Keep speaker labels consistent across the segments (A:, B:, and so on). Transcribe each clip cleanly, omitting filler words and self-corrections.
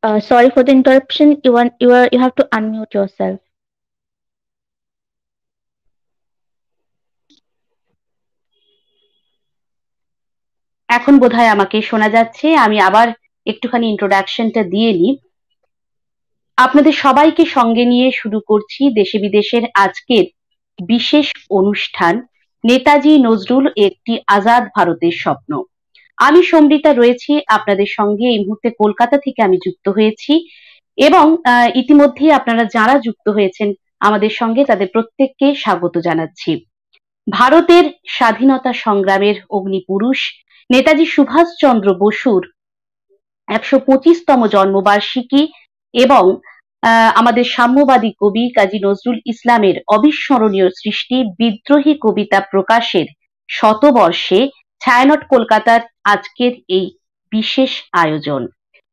A: Sorry for the interruption. You have to unmute yourself.
B: এখন বোধহয় আমাকে শোনা যাচ্ছে। আমি আবার একটুখানি ইন্ট্রোডাকশনটা দিয়ে নিই। আপনাদের সবাইকে সঙ্গে নিয়ে শুরু করছি দেশে বিদেশের আজকের বিশেষ অনুষ্ঠান নেতাজি নজরুল একটি আজাদ ভারতের স্বপ্ন। আমি সমৃতা রয়েছি আপনাদের সঙ্গে। এই মুহূর্তে কলকাতা থেকে আমি যুক্ত হয়েছি এবং ইতিমধ্যেই আপনারা যারা যুক্ত হয়েছেন আমাদের সঙ্গে তাদের প্রত্যেককে স্বাগত জানাচ্ছি। ভারতের স্বাধীনতা সংগ্রামের অগ্নিপুরুষ নেতাজি সুভাষচন্দ্র বসুর ১২৫তম জন্মবার্ষিকী এবং আমাদের সাম্যবাদী কবি কাজী নজরুল ইসলামের অবিস্মরণীয় সৃষ্টি বিদ্রোহী কবিতা প্রকাশের শতবর্ষে ছায়ানট কলকাতার আজকের এই বিশেষ আয়োজন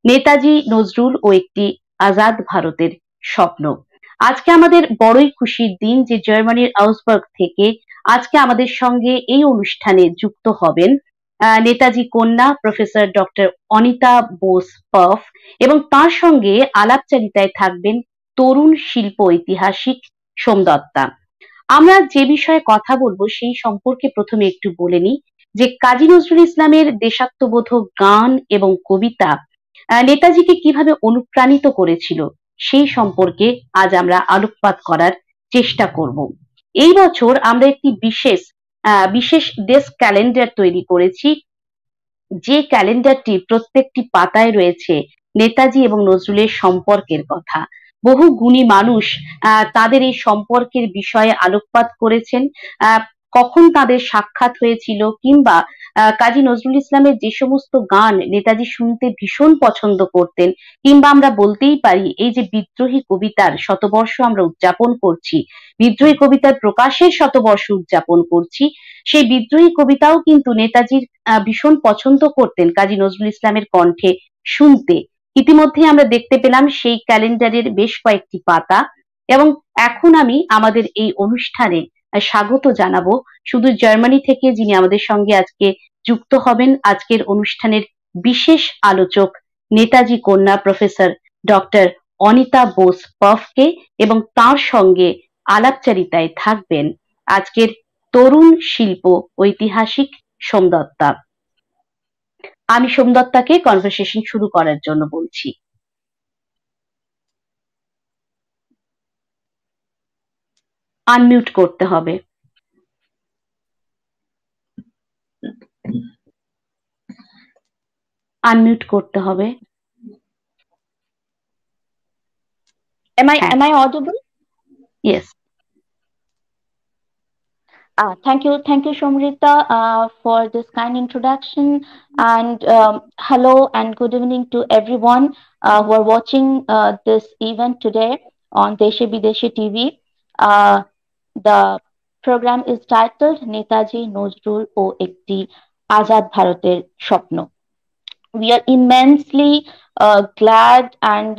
B: নেতাজি নজরুল ও একটি আজাদ ভারতের স্বপ্ন। আজকে আমাদের বড়ই খুশির দিন যে জার্মানির আউসবার্গ থেকে আজকে আমাদের সঙ্গে এই অনুষ্ঠানে যুক্ত হবেন নেতাজি কন্যা প্রফেসর ডক্টর অনিতা বোস পফ এবং তার সঙ্গে আলাপচারিতায় থাকবেন তরুণ শিল্প ঐতিহাসিক সোমদত্তা। আমরা যে বিষয়ে কথা বলবো সেই সম্পর্কে প্রথমে একটু বলে নিই যে কাজী নজরুল ইসলামের দেশাত্মবোধক গান এবং কবিতা নেতাজিকে কিভাবে অনুপ্রাণিত করেছিল সেই সম্পর্কে আজ আমরা আলোকপাত করার চেষ্টা করব। এই বছর আমরা একটি বিশেষ ডেস্ক ক্যালেন্ডার তৈরি করেছি যে ক্যালেন্ডারটি প্রত্যেকটি পাতায় রয়েছে নেতাজি এবং নজরুলের সম্পর্কের কথা। বহু গুণী মানুষ তাদের এই সম্পর্কের বিষয়ে আলোকপাত করেছেন, কখন তাদের সাক্ষাৎ হয়েছিল কিংবা কাজী নজরুল ইসলামের যে সমস্ত গান নেতাজি শুনতে ভীষণ পছন্দ করতেন কিংবা আমরা বলতেই পারি এই যে বিদ্রোহী কবিতার শতবর্ষ আমরা উদযাপন করছি, বিদ্রোহী কবিতার প্রকাশের শতবর্ষ উদযাপন করছি, সেই বিদ্রোহী কবিতাও কিন্তু নেতাজির ভীষণ পছন্দ করতেন কাজী নজরুল ইসলামের কণ্ঠে শুনতে। ইতিমধ্যে আমরা দেখতে পেলাম সেই ক্যালেন্ডারের বেশ কয়েকটি পাতা এবং এখন আমি আমাদের এই অনুষ্ঠানে স্বাগত জানাবো শুধু জার্মানি থেকে যিনি আমাদের সঙ্গে আজকে যুক্ত হবেন আজকের অনুষ্ঠানের বিশেষ আলোচক নেতাজি কন্যা প্রফেসর ডক্টর অনিতা বোস পফকে এবং তার সঙ্গে আলাপচারিতায় থাকবেন আজকের তরুণ শিল্প ঐতিহাসিক সোমদত্তা। আমি সোমদত্তাকে কনভারসেশন শুরু করার জন্য বলছি। আনমিউট করতে হবে। আনমিউট করতে হবে।
A: Am I audible?
B: Yes.
A: Thank you, Shomrita, for this kind introduction. And hello and good evening to everyone who are watching this event today on Deshe Bideshe TV. The program is titled Netaji Nojrul O Ekti Azad Bharoter Shopno. We are immensely glad and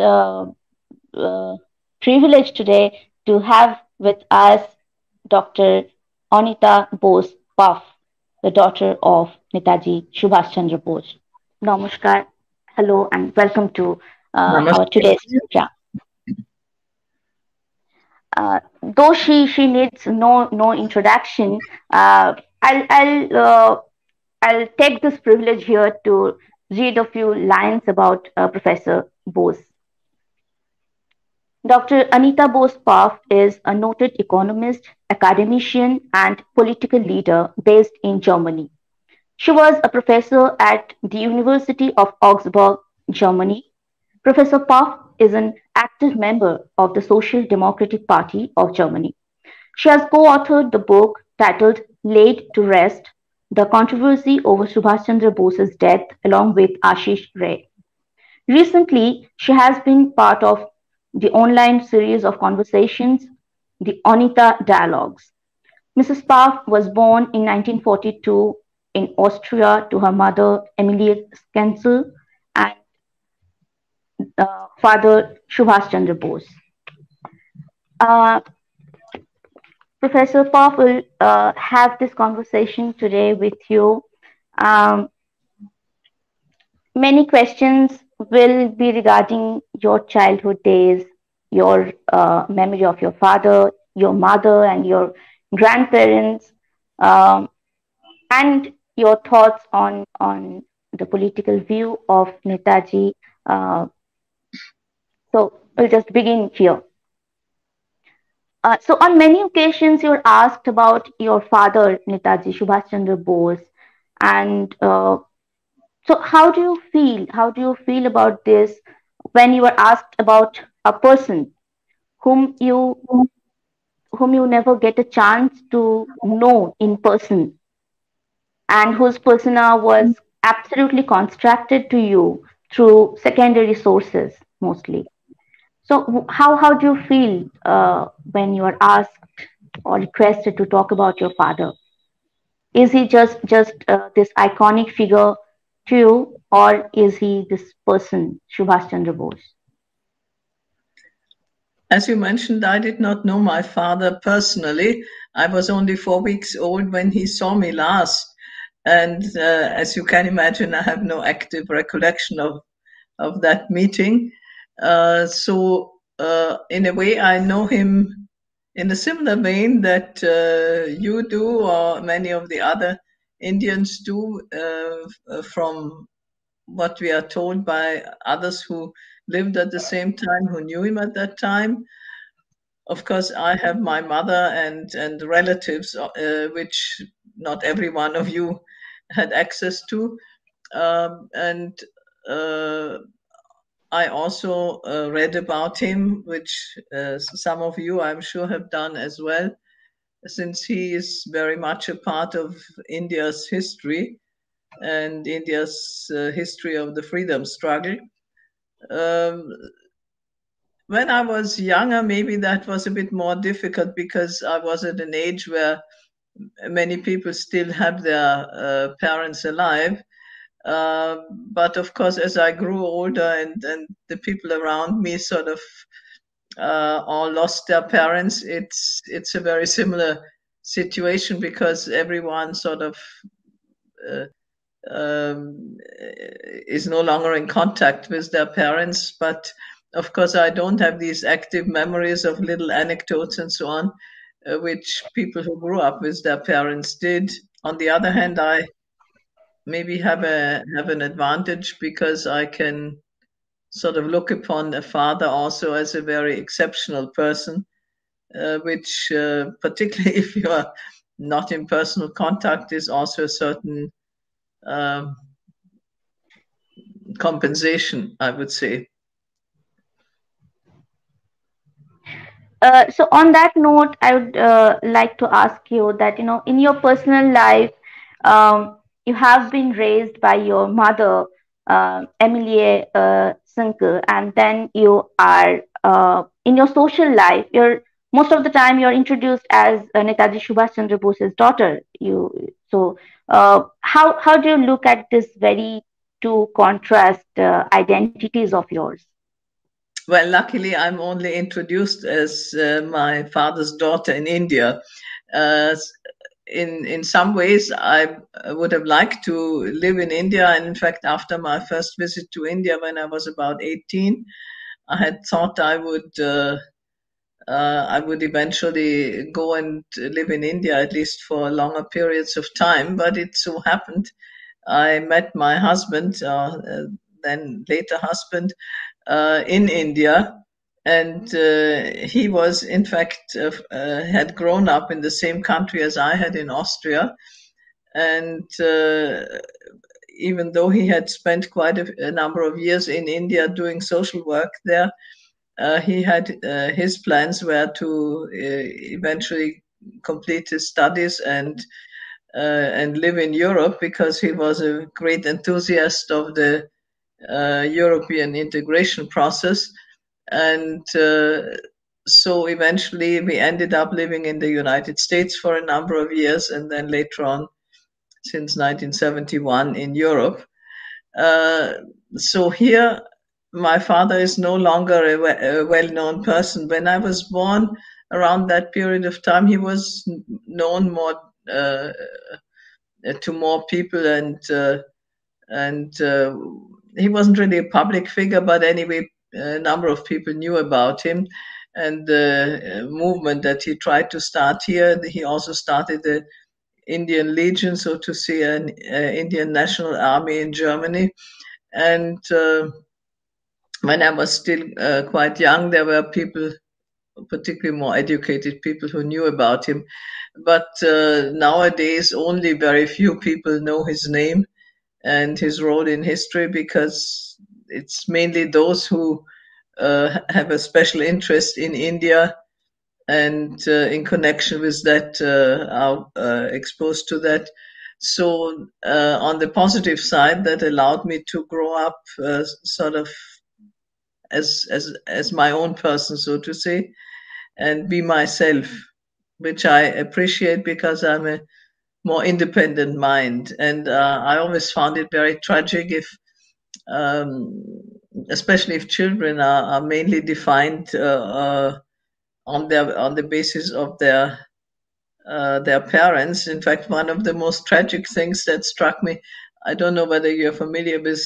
A: privileged today to have with us Dr. Anita Bose Puff, the daughter of Netaji Subhash Chandra Bose. Namaskar, hello, and welcome to our today's program. Though she needs no introduction, I'll take this privilege here to read a few lines about Professor Bose. Dr. Anita Bose Puff is a noted economist, academician, and political leader based in Germany. She was a professor at the University of Augsburg, Germany. Professor Puff is an active member of the Social Democratic Party of Germany. She has co-authored the book titled Laid to Rest, The Controversy over Subhash Chandra Bose's Death, along with Ashish Ray. Recently, she has been part of the online series of conversations, the Anita Dialogues. Mrs. Puff was born in 1942 in Austria to her mother, Emilie Skenzel, and father, Subhash Chandra Bose. Professor Puff will have this conversation today with you. Many questions will be regarding your childhood days, your memory of your father, your mother, and your grandparents, um, and your thoughts on the political view of Netaji. Uh, so we'll just begin here. So on many occasions, you're asked about your father, Netaji Subhash Chandra Bose, and so how do you feel? How do you feel about this when you are asked about a person whom you whom you never get a chance to know in person and whose persona was absolutely constructed to you through secondary sources mostly? So how do you feel when you are asked or requested to talk about your father? Is he just this iconic figure to you, or is he this person, Subhash Chandra Bose?
C: As you mentioned, I did not know my father personally. I was only 4 weeks old when he saw me last. And as you can imagine, I have no active recollection of that meeting. So, in a way, I know him in a similar vein that you do, or many of the other Indians do, from what we are told by others who lived at the same time, who knew him at that time. Of course, I have my mother and relatives, which not every one of you had access to, and uh, I also read about him, which some of you, I'm sure, have done as well, since he is very much a part of India's history and India's history of the freedom struggle. Um, when I was younger, maybe that was a bit more difficult because I was at an age where many people still have their parents alive. Uh, but of course, as I grew older and the people around me sort of all lost their parents, it's a very similar situation because everyone sort of uh, is no longer in contact with their parents. But of course, I don't have these active memories of little anecdotes and so on, which people who grew up with their parents did. On the other hand, I maybe have an advantage because I can sort of look upon a father also as a very exceptional person, which particularly if you are not in personal contact is also a certain um, compensation, I would say.
A: So on that note, I would like to ask you that, in your personal life, you have been raised by your mother, Emilie Sinkel, and then you are in your social life. You're most of the time you're introduced as Netaji Subhash Chandra Bose's daughter. How do you look at this very two contrast identities of yours?
C: Well, luckily, I'm only introduced as my father's daughter in India. Uh, in some ways, I would have liked to live in India, and in fact, after my first visit to India when I was about 18, I had thought I would eventually go and live in India at least for longer periods of time. But it so happened I met my husband, then later husband, in India, and he was, in fact, had grown up in the same country as I had in Austria, and even though he had spent quite a number of years in India doing social work there, he had his plans were to eventually complete his studies and live in Europe because he was a great enthusiast of the European integration process. And so eventually we ended up living in the United States for a number of years and then later on, since 1971, in Europe. Uh, so here, my father is no longer a well-known person. When I was born, around that period of time, he was known more to more people, and he wasn't really a public figure, but anyway, a number of people knew about him and the movement that he tried to start here. He also started the Indian Legion, so to say, an Indian National Army in Germany. And when I was still quite young, there were people, particularly more educated people, who knew about him. But nowadays, only very few people know his name and his role in history, because it's mainly those who have a special interest in India and in connection with that are exposed to that. So on the positive side, that allowed me to grow up sort of as my own person, so to say, and be myself, which I appreciate because I'm a more independent mind. And I always found it very tragic if, um, especially if children are mainly defined on the basis of their parents. In fact, one of the most tragic things that struck me, I don't know whether you're familiar with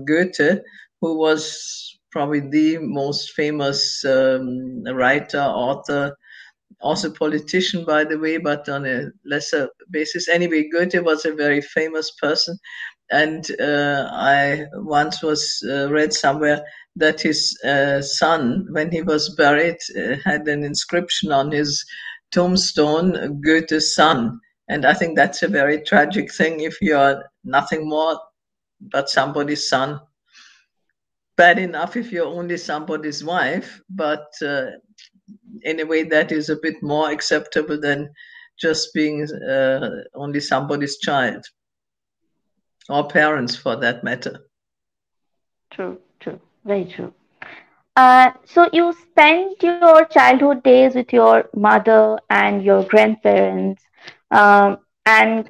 C: Goethe, who was probably the most famous writer, author, also politician, by the way, but on a lesser basis. Anyway, Goethe was a very famous person, and I once was read somewhere that his son, when he was buried, had an inscription on his tombstone, Goethe's son. And I think that's a very tragic thing if you're nothing more but somebody's son. Bad enough if you're only somebody's wife, but in a way that is a bit more acceptable than just being only somebody's child, or parents for that matter.
A: True, true, very true. So you spent your childhood days with your mother and your grandparents, and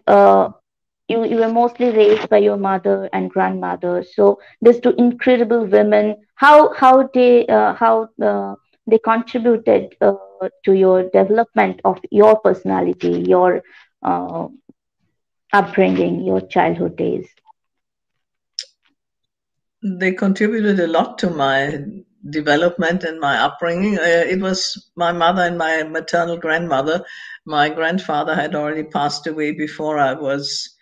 A: you were mostly raised by your mother and grandmother. So these two incredible women, how they contributed to your development of your personality, your uh, upbringing, your childhood days.
C: They contributed a lot to my development and my upbringing. It was my mother and my maternal grandmother. My grandfather had already passed away before I was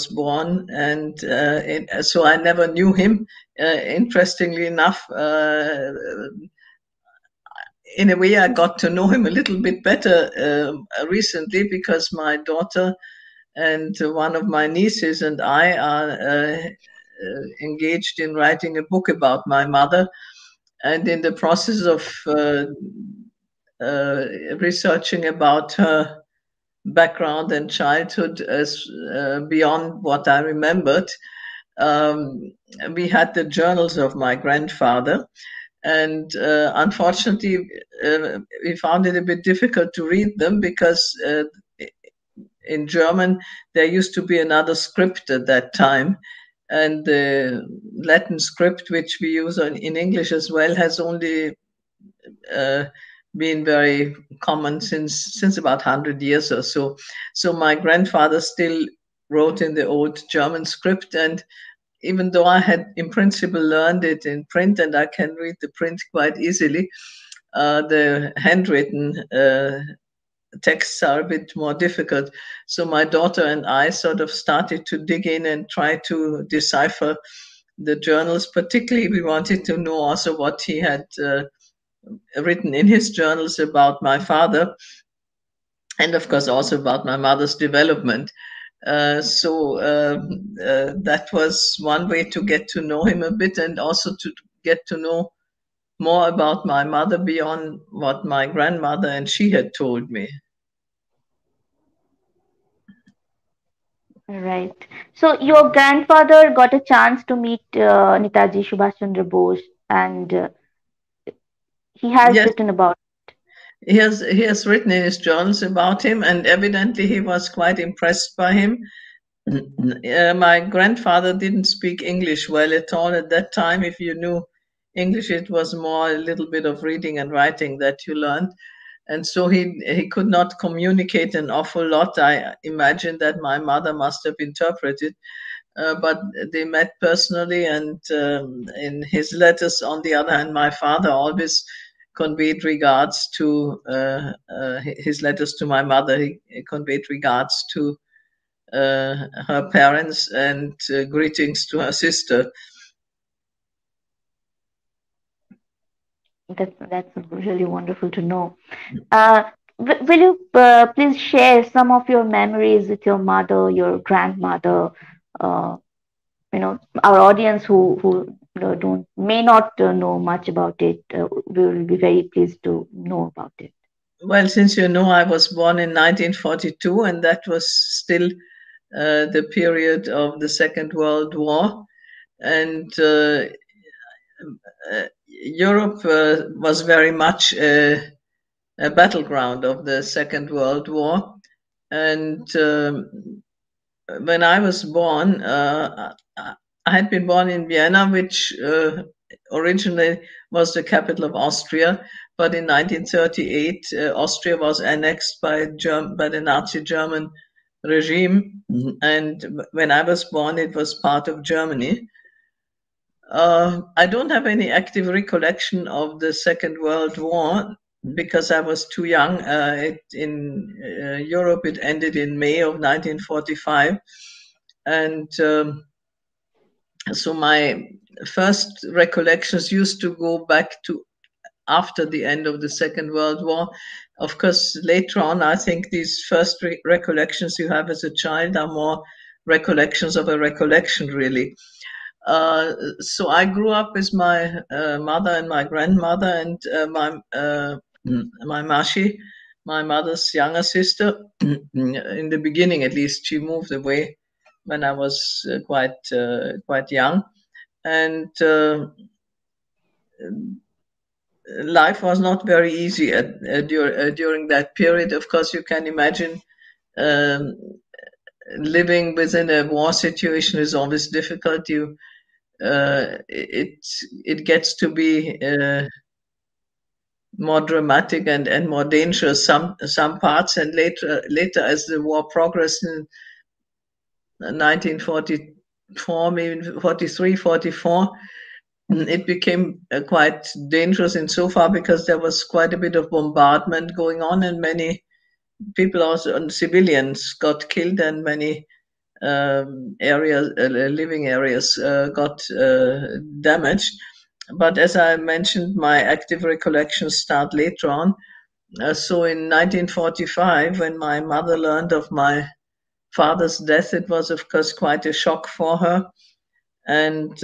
C: born, and so I never knew him. Interestingly enough, in a way, I got to know him a little bit better recently, because my daughter and one of my nieces and I are engaged in writing a book about my mother. And in the process of researching about her background and childhood, as beyond what I remembered, um, we had the journals of my grandfather, and unfortunately, we found it a bit difficult to read them, because in German there used to be another script at that time, and the Latin script, which we use in English as well, has only uh, been very common since about 100 years or so. So my grandfather still wrote in the old German script, and even though I had in principle learned it in print and I can read the print quite easily, the handwritten texts are a bit more difficult. So my daughter and I sort of started to dig in and try to decipher the journals. Particularly, we wanted to know also what he had written in his journals about my father, and of course also about my mother's development. So that was one way to get to know him a bit, and also to get to know more about my mother beyond what my grandmother and she had told me.
A: Right. So your grandfather got a chance to meet Netaji Subhash Chandra Bose, and he has
C: Yes,
A: written about.
C: he has written in his journals about him, and evidently he was quite impressed by him. My grandfather didn't speak English well at all at that time. If you knew English, it was more a little bit of reading and writing that you learned. And so he could not communicate an awful lot. I imagine that my mother must have interpreted. but they met personally, and in his letters, on the other hand, my father always conveyed regards to his letters to my mother. He conveyed regards to her parents and greetings to her sister.
A: That's really wonderful to know. Will you please share some of your memories with your mother, your grandmother? Uh, our audience who don't may not know much about it. We will be very pleased to know about it.
C: Well, since you know, I was born in 1942, and that was still the period of the Second World War, and Europe was very much a battleground of the Second World War. And when I was born, I had been born in Vienna, which originally was the capital of Austria. But in 1938, Austria was annexed by the Nazi German regime. And when I was born, it was part of Germany. I don't have any active recollection of the Second World War because I was too young. In Europe, it ended in May of 1945. And so my first recollections used to go back to after the end of the Second World War. Of course, later on, I think these first recollections you have as a child are more recollections of a recollection, really. So I grew up with my mother and my grandmother and my Mashi, my mother's younger sister. In the beginning, at least, she moved away when I was quite young, and life was not very easy during that period. Of course, you can imagine. Um, Living within a war situation is always difficult. It gets to be more dramatic and more dangerous some parts, and later as the war progressed in 1944, maybe 43, 44, it became quite dangerous insofar because there was quite a bit of bombardment going on, and many people, also and civilians, got killed, and many areas, living areas, got damaged. But as I mentioned, my active recollections start later on. So in 1945, when my mother learned of my father's death, it was, of course, quite a shock for her. And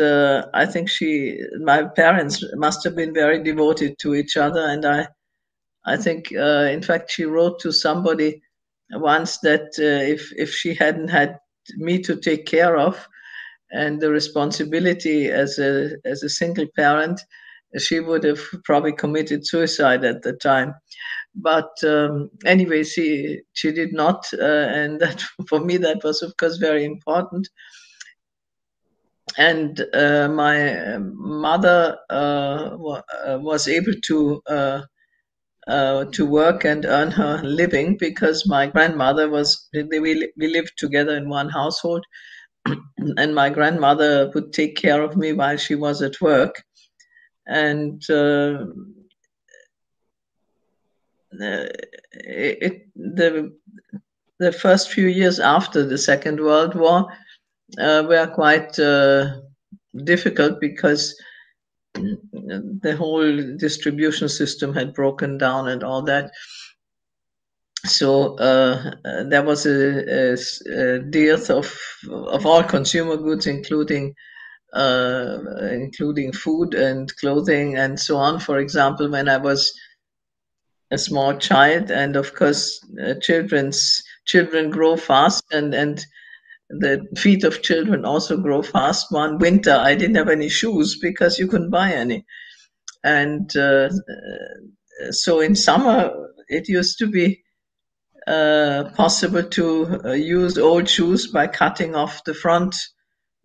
C: I think my parents must have been very devoted to each other. And I think, in fact, she wrote to somebody once that if she hadn't had me to take care of and the responsibility as a single parent, she would have probably committed suicide at the time. But anyway, she did not, and that for me that was of course very important. And my mother was able to work and earn her living because my grandmother we lived together in one household, and my grandmother would take care of me while she was at work. And the first few years after the Second World War were quite difficult because the whole distribution system had broken down and all that. So there was a dearth of all consumer goods, including food and clothing and so on. For example, when I was a small child, and of course, children grow fast, and the feet of children also grow fast. One winter, I didn't have any shoes because you couldn't buy any, and so in summer it used to be possible to use old shoes by cutting off the front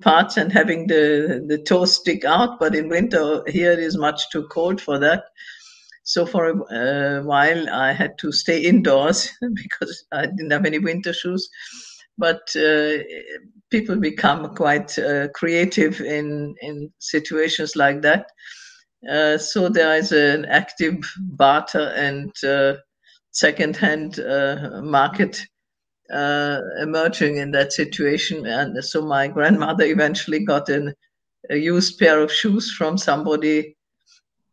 C: parts and having the toes stick out. But in winter here it is much too cold for that. So for a while I had to stay indoors because I didn't have any winter shoes. but people become quite creative in situations like that. So there is an active barter and second-hand market emerging in that situation. And so my grandmother eventually got a used pair of shoes from somebody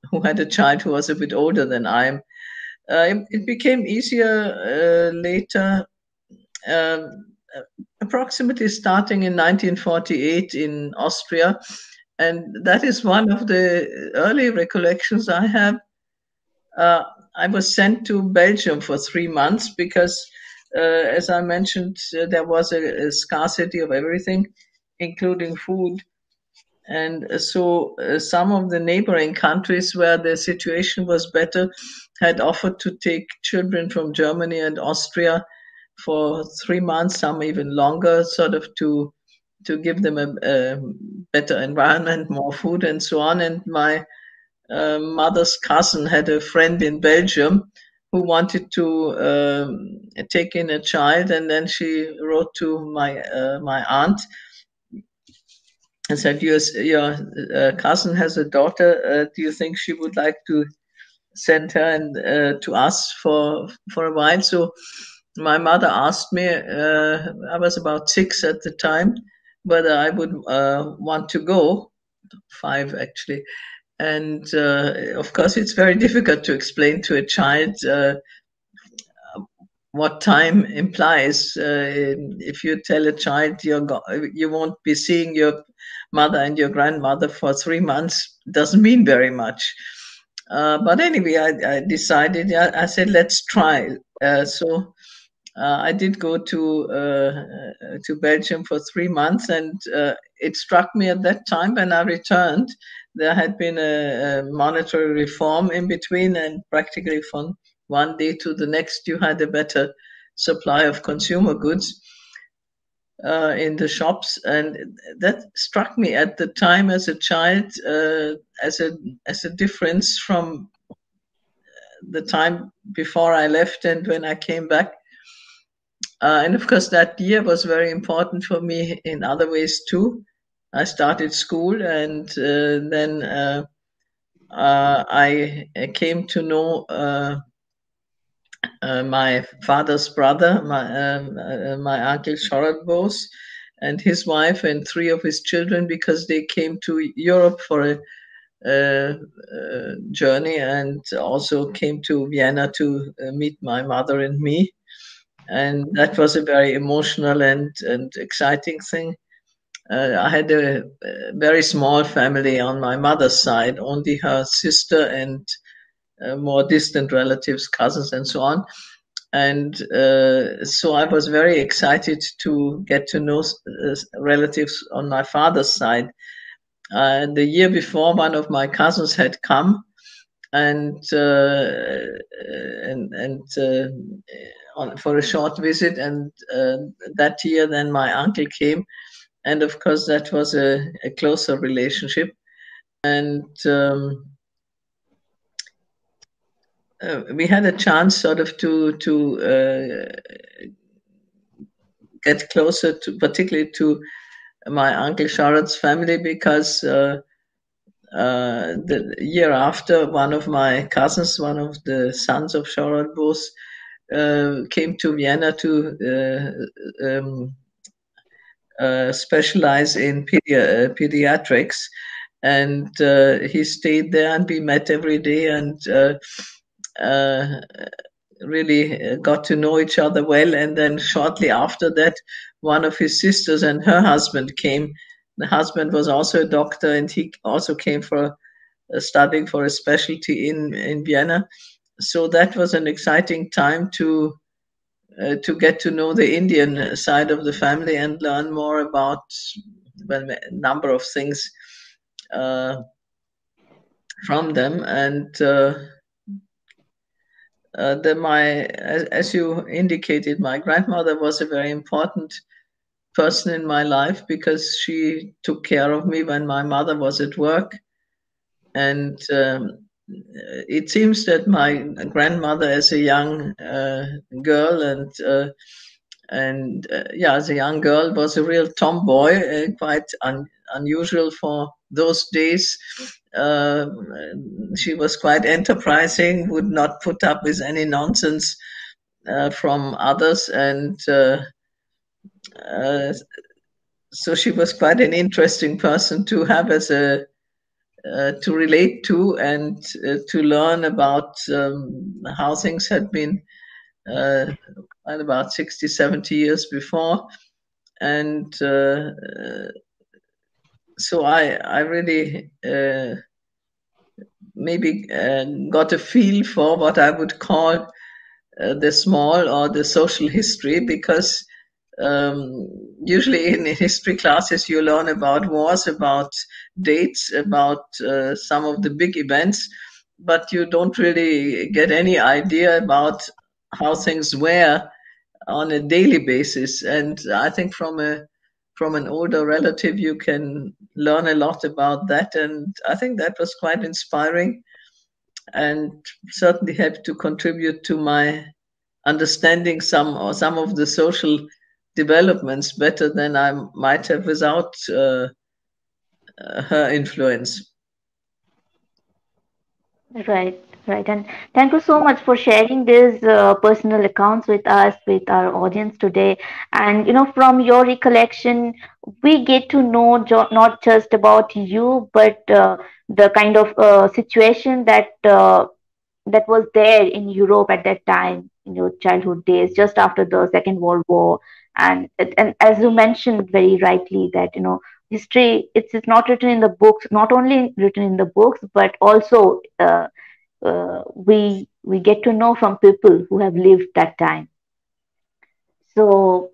C: who had a child who was a bit older than I am. It became easier later, um, approximately starting in 1948 in Austria. And that is one of the early recollections I have. Uh, I was sent to Belgium for 3 months because, as I mentioned, there was a scarcity of everything, including food. And so some of the neighboring countries where the situation was better had offered to take children from Germany and Austria for 3 months, some even longer, sort of to give them a better environment, more food, and so on. And my mother's cousin had a friend in Belgium who wanted to take in a child, and then she wrote to my aunt and said, "Your cousin has a daughter. Do you think she would like to send her and to us for a while?" So my mother asked me. I was about 6 at the time, whether I would want to go. 5 actually. And of course, it's very difficult to explain to a child what time implies. If you tell a child you won't be seeing your mother and your grandmother for 3 months, doesn't mean very much. But anyway, I decided. I said, let's try. So I did go to Belgium for 3 months, and it struck me at that time when I returned, there had been a monetary reform in between, and practically from one day to the next, you had a better supply of consumer goods in the shops, and that struck me at the time as a child as a difference from the time before I left and when I came back. And of course, that year was very important for me in other ways too. I started school, and then I came to know my father's brother, my uncle Sharad Bose, and his wife and 3 of his children, because they came to Europe for a journey, and also came to Vienna to meet my mother and me. And that was a very emotional and exciting thing. I had a very small family on my mother's side, only her sister and more distant relatives, cousins, and so on. And so I was very excited to get to know relatives on my father's side. The year before, one of my cousins had come, and for a short visit, and that year then my uncle came, and of course that was a closer relationship. And we had a chance sort of to get closer to, particularly to my uncle Sharad's family, because the year after, one of my cousins, one of the sons of Sharad Bose, came to Vienna to specialize in pediatrics, and he stayed there, and we met every day, and really got to know each other well. And then shortly after that, one of his sisters and her husband came. The husband was also a doctor, and he also came for studying for a specialty in Vienna. So that was an exciting time to get to know the Indian side of the family and learn more about, well, a number of things from them. And as you indicated, my grandmother was a very important person in my life, because she took care of me when my mother was at work. And it seems that my grandmother, as a young girl, and And yeah, as a young girl, was a real tomboy, quite unusual for those days. Uh, she was quite enterprising, would not put up with any nonsense from others, and uh, so she was quite an interesting person to have as a to relate to, and to learn about how things had been at about 60, 70 years before. And so I really maybe got a feel for what I would call the small or the social history, because um, usually in history classes you learn about wars, about dates, about some of the big events, but you don't really get any idea about how things were on a daily basis. And I think from an older relative you can learn a lot about that, and I think that was quite inspiring, and certainly helped to contribute to my understanding some of the social developments better than I might have without her influence.
A: Right, right. And thank you so much for sharing these personal accounts with us, with our audience today. And, from your recollection, we get to know not just about you, but the kind of situation that was there in Europe at that time in your childhood days, just after the Second World War. And as you mentioned very rightly, that history, it's not written in the books, not only written in the books, but also we get to know from people who have lived that time. So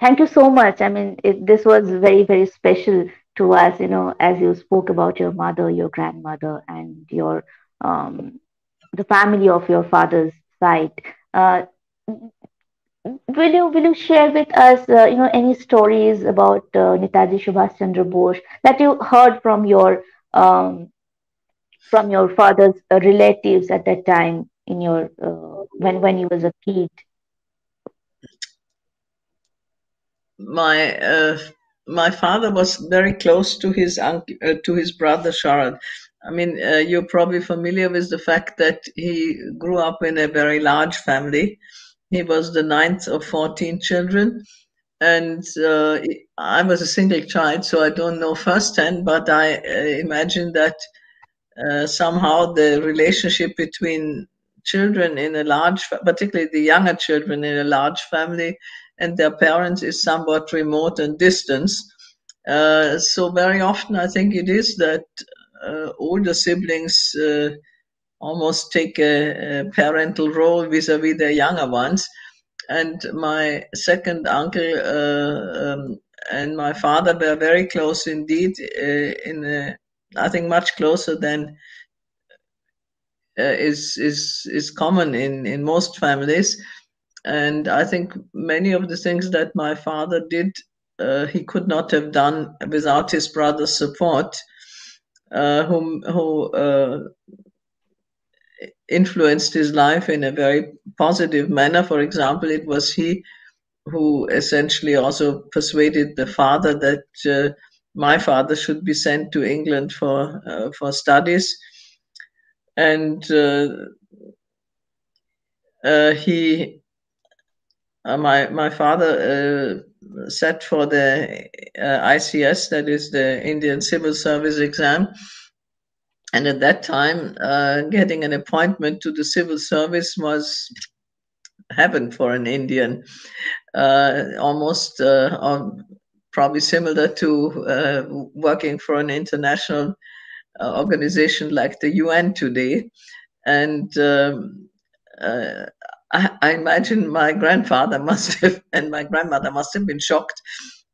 A: thank you so much. I mean, this was very, very special to us, as you spoke about your mother, your grandmother, and your the family of your father's side. Uh, will you share with us, any stories about Netaji Subhash Chandra Bose that you heard um, from your father's relatives at that time in your when he was a kid?
C: My my father was very close to his uncle, to his brother Sharad. I mean, you're probably familiar with the fact that he grew up in a very large family. He was the ninth of 14 children, and I was a single child, so I don't know firsthand, but I imagine that somehow the relationship between children in a large, particularly the younger children in a large family, and their parents is somewhat remote and distant. So very often, I think it is that older siblings almost take a parental role vis-a-vis their younger ones. And my second uncle and my father were very close indeed. I think much closer than is common in most families. And I think many of the things that my father did, he could not have done without his brother's support, who influenced his life in a very positive manner. For example, it was he who essentially also persuaded the father that my father should be sent to England for studies. And he my father sat for the ICS, that is the Indian Civil Service exam. And at that time, getting an appointment to the civil service was heaven for an Indian, almost probably similar to working for an international organization like the UN today. And I imagine my grandfather must have, and my grandmother must have been shocked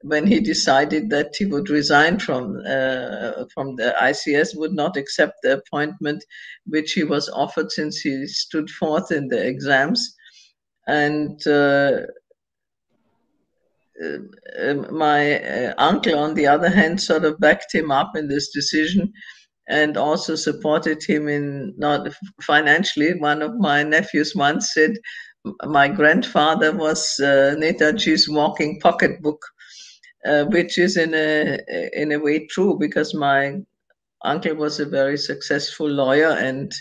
C: when he decided that he would resign from the ICS, would not accept the appointment which he was offered since he stood fourth in the exams. And my uncle, on the other hand, sort of backed him up in this decision and also supported him in, not financially. One of my nephews once said my grandfather was Netaji's walking pocketbook, which is in a way true, because my uncle was a very successful lawyer, and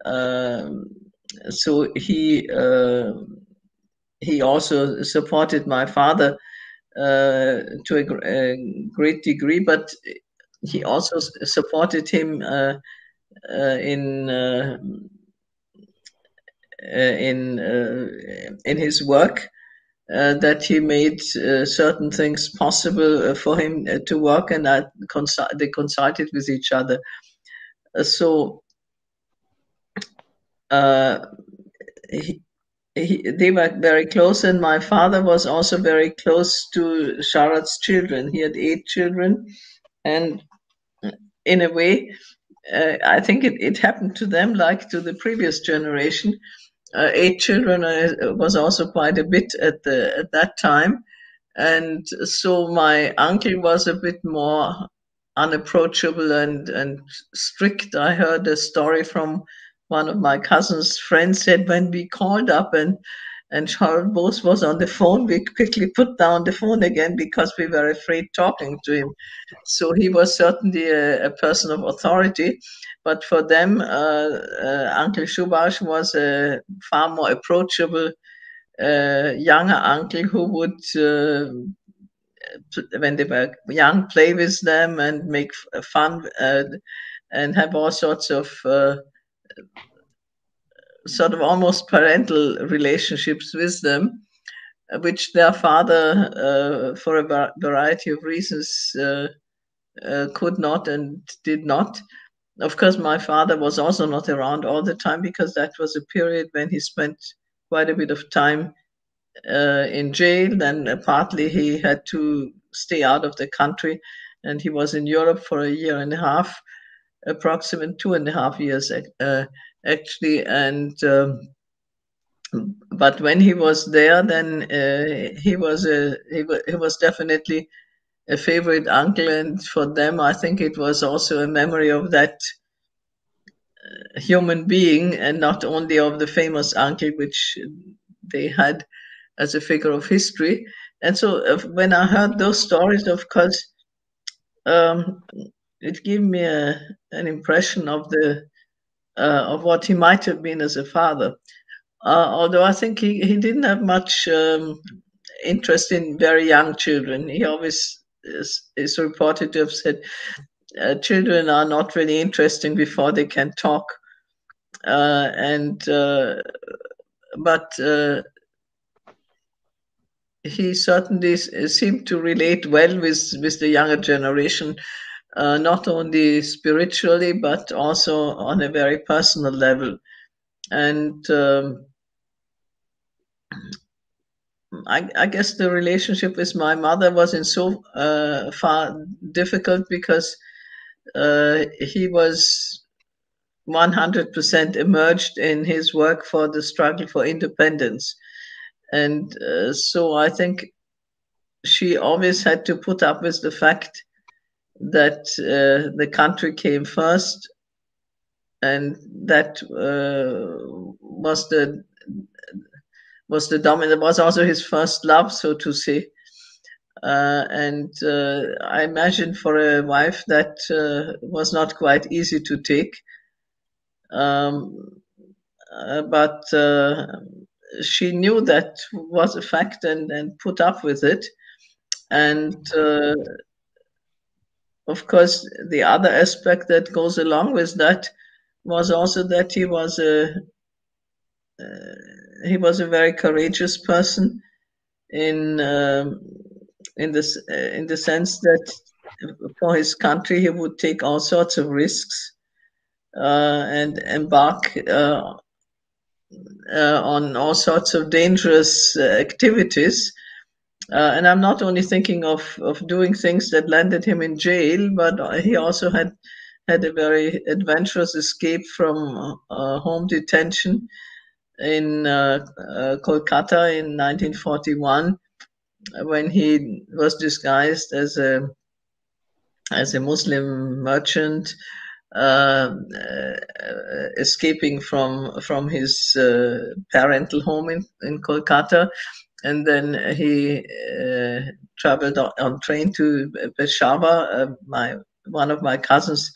C: um, so he also supported my father to a great degree, but he also supported him in in his work, that he made certain things possible for him to work, and that they consulted with each other. So he, they were very close, and my father was also very close to Sharat's children. He had 8 children, and in a way, I think it happened to them like to the previous generation. 8 children was also quite a bit at that time, and so my uncle was a bit more unapproachable and strict. I heard a story from one of my cousin's friends, said when we called up and Charles Bose was on the phone, we quickly put down the phone again because we were afraid talking to him. So he was certainly a person of authority, but for them, Uncle Subhash was a far more approachable younger uncle who would, when they were young, play with them and make fun, and have all sorts of sort of almost parental relationships with them, which their father, for a variety of reasons, could not and did not. Of course, my father was also not around all the time, because that was a period when he spent quite a bit of time in jail. Then partly he had to stay out of the country, and he was in Europe for a year and a half, approximately 2.5 years actually. And but when he was there, then he was definitely a favorite uncle, and for them, I think it was also a memory of that human being, and not only of the famous uncle, which they had as a figure of history. And so when I heard those stories, of course, um, it gave me an impression of what he might have been as a father. Although I think he didn't have much interest in very young children. He always is reported to have said, children are not really interesting before they can talk. But he certainly seemed to relate well with the younger generation, not only spiritually, but also on a very personal level. And I guess the relationship with my mother was in so far difficult, because he was 100% immersed in his work for the struggle for independence. And so I think she always had to put up with the fact that the country came first, and that was the dominant, was also his first love, so to say. And I imagine for a wife that was not quite easy to take. But she knew that was a fact, and put up with it. And of course, the other aspect that goes along with that was also that he was a very courageous person in in the sense that for his country he would take all sorts of risks and embark on all sorts of dangerous activities. And I'm not only thinking of doing things that landed him in jail, but he also had a very adventurous escape from home detention in Kolkata in 1941, when he was disguised as a Muslim merchant, escaping from his parental home in Kolkata, and then he traveled on train to Peshawar. One of my cousins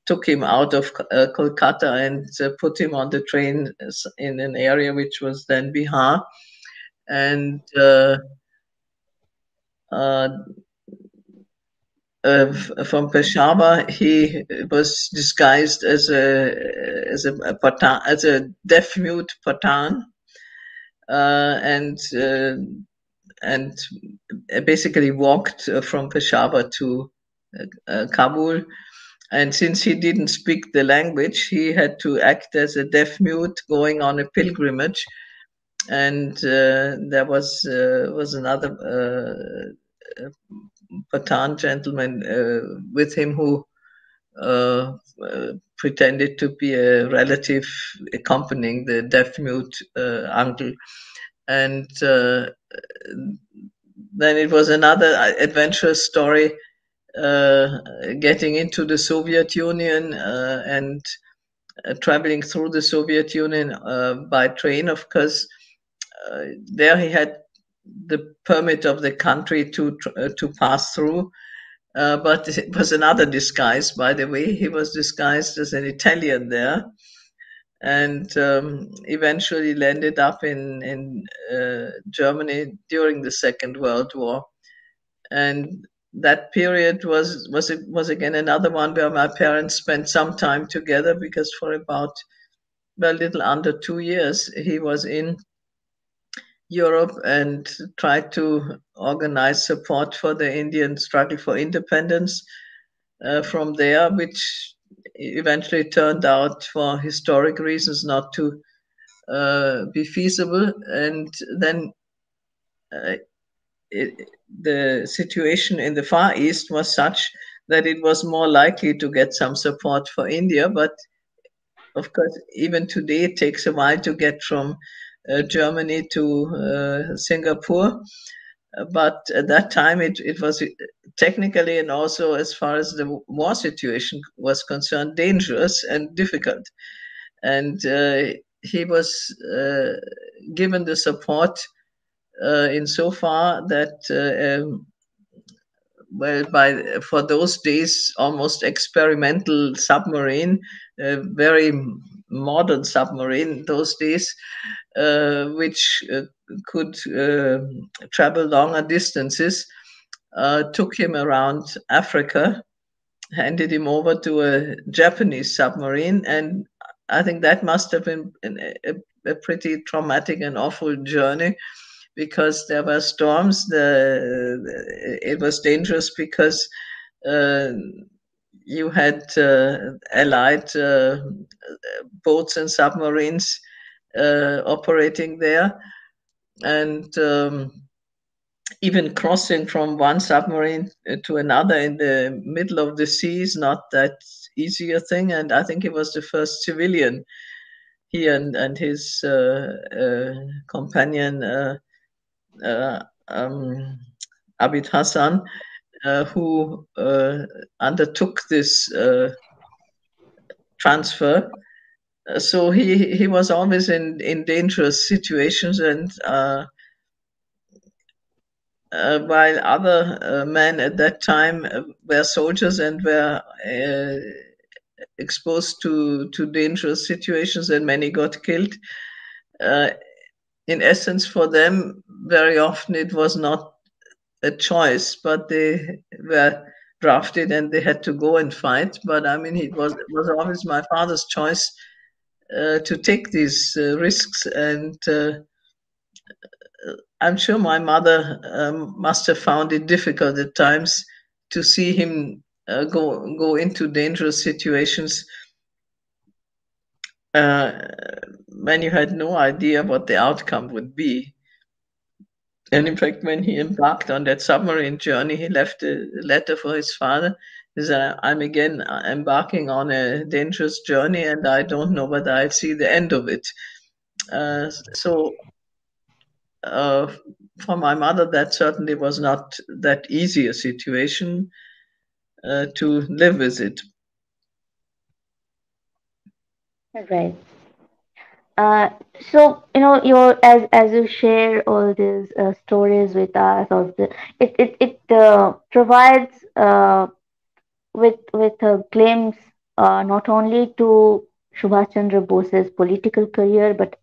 C: took him out of Kolkata and put him on the train in an area which was then Bihar, and uh, from Peshawar, he was disguised as a deaf mute Pathan, and basically walked from Peshawar to Kabul. And since he didn't speak the language, he had to act as a deaf mute going on a pilgrimage. And there was another Pathan gentleman with him who pretended to be a relative accompanying the deaf mute uncle. And then it was another adventurous story getting into the Soviet Union and traveling through the Soviet Union by train, of course. There he had the permit of the country to pass through. But it was another disguise, by the way. He was disguised as an Italian there, and eventually landed up in Germany during the Second World War. And that period was again another one where my parents spent some time together, because for about a little under 2 years he was in Europe and tried to organize support for the Indian struggle for independence from there, which eventually turned out for historic reasons not to be feasible. And then uh, the situation in the Far East was such that it was more likely to get some support for India. But of course, even today, it takes a while to get from Germany to Singapore. But at that time, it was technically and also as far as the war situation was concerned, dangerous and difficult. And he was given the support insofar that for those days almost experimental submarine, very modern submarine those days, which could travel longer distances, took him around Africa, handed him over to a Japanese submarine, and I think that must have been a pretty traumatic and awful journey, because there were storms. It was dangerous because uh, you had Allied boats and submarines operating there, and even crossing from one submarine to another in the middle of the sea is not that easy a thing. And I think he was the first civilian, he and his companion uh, um, Abid Hassan, who undertook this transfer. So he was always in dangerous situations, and while other men at that time were soldiers and were exposed to dangerous situations, and many got killed. Uh, in essence, for them, very often it was not a choice, but they were drafted and they had to go and fight. But I mean, it was always my father's choice to take these risks, and I'm sure my mother must have found it difficult at times to see him go into dangerous situations uh, when you had no idea what the outcome would be. And in fact, when he embarked on that submarine journey, he left a letter for his father. He said, "I'm again embarking on a dangerous journey, and I don't know whether I'll see the end of it." So, for my mother, that certainly was not that easy a situation to live with it.
A: Right. Uh, so your as you share all these stories with us, of the it provides with a glimpse not only to Subhash Chandra Bose's political career, but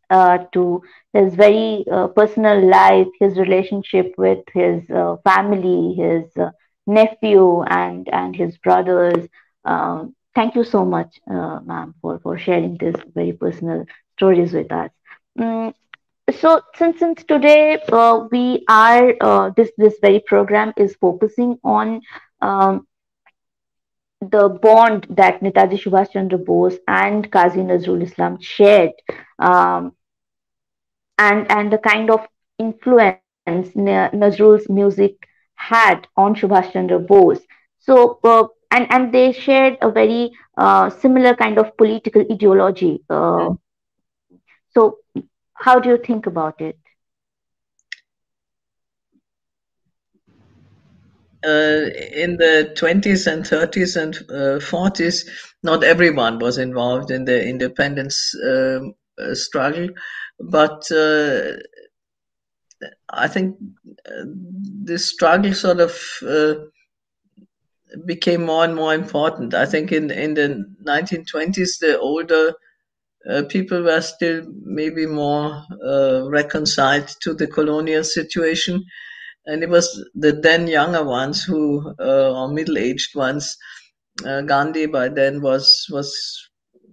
A: to his very personal life, his relationship with his family, his nephew, and his brothers. Thank you so much, ma'am, for sharing these very personal stories with us. Mm, so since today we are this very program is focusing on the bond that Netaji Subhash Chandra Bose and Qazi Nazrul Islam shared, um, and the kind of influence Nazrul's music had on Subhash Chandra Bose. So, and they shared a very similar kind of political ideology. So, how do you think about it?
C: In the 20s and 30s and 40s, not everyone was involved in the independence struggle, but I think this struggle sort of became more and more important. I think in the 1920s, the older people were still maybe more reconciled to the colonial situation, and it was the then younger ones who, or middle-aged ones. Gandhi by then was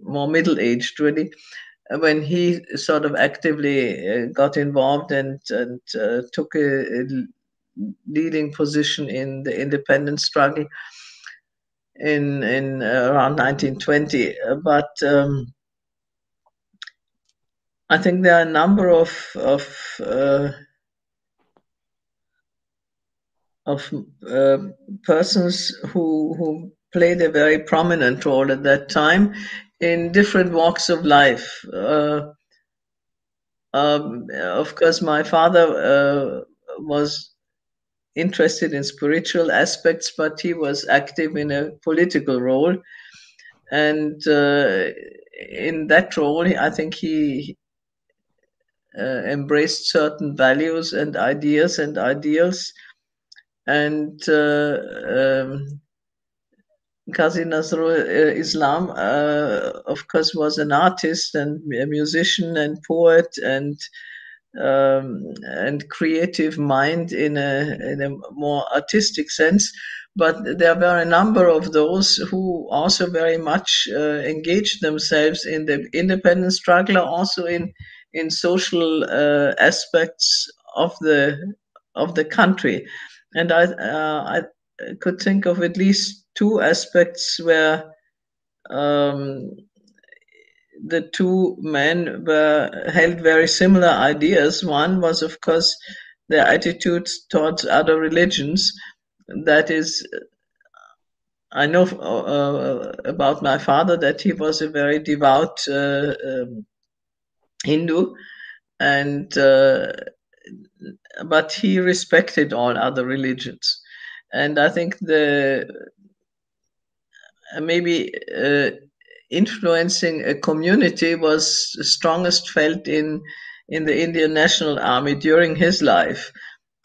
C: more middle-aged, really, when he sort of actively got involved and took a leading position in the independence struggle in around 1920. But I think there are a number of persons who played a very prominent role at that time in different walks of life. Of course, my father was interested in spiritual aspects, but he was active in a political role. And in that role, I think he embraced certain values and ideas and ideals. And Qazi Nazrul Islam, of course, was an artist and a musician and poet and creative mind in a more artistic sense. But there were a number of those who also very much engaged themselves in the independence struggle, also in social aspects of the country. And I could think of at least two aspects where um, the two men held very similar ideas. One was, of course, their attitudes towards other religions. That is, I know about my father that he was a very devout Hindu, and but he respected all other religions. And I think the maybe influencing a community was strongest felt in the Indian National Army during his life.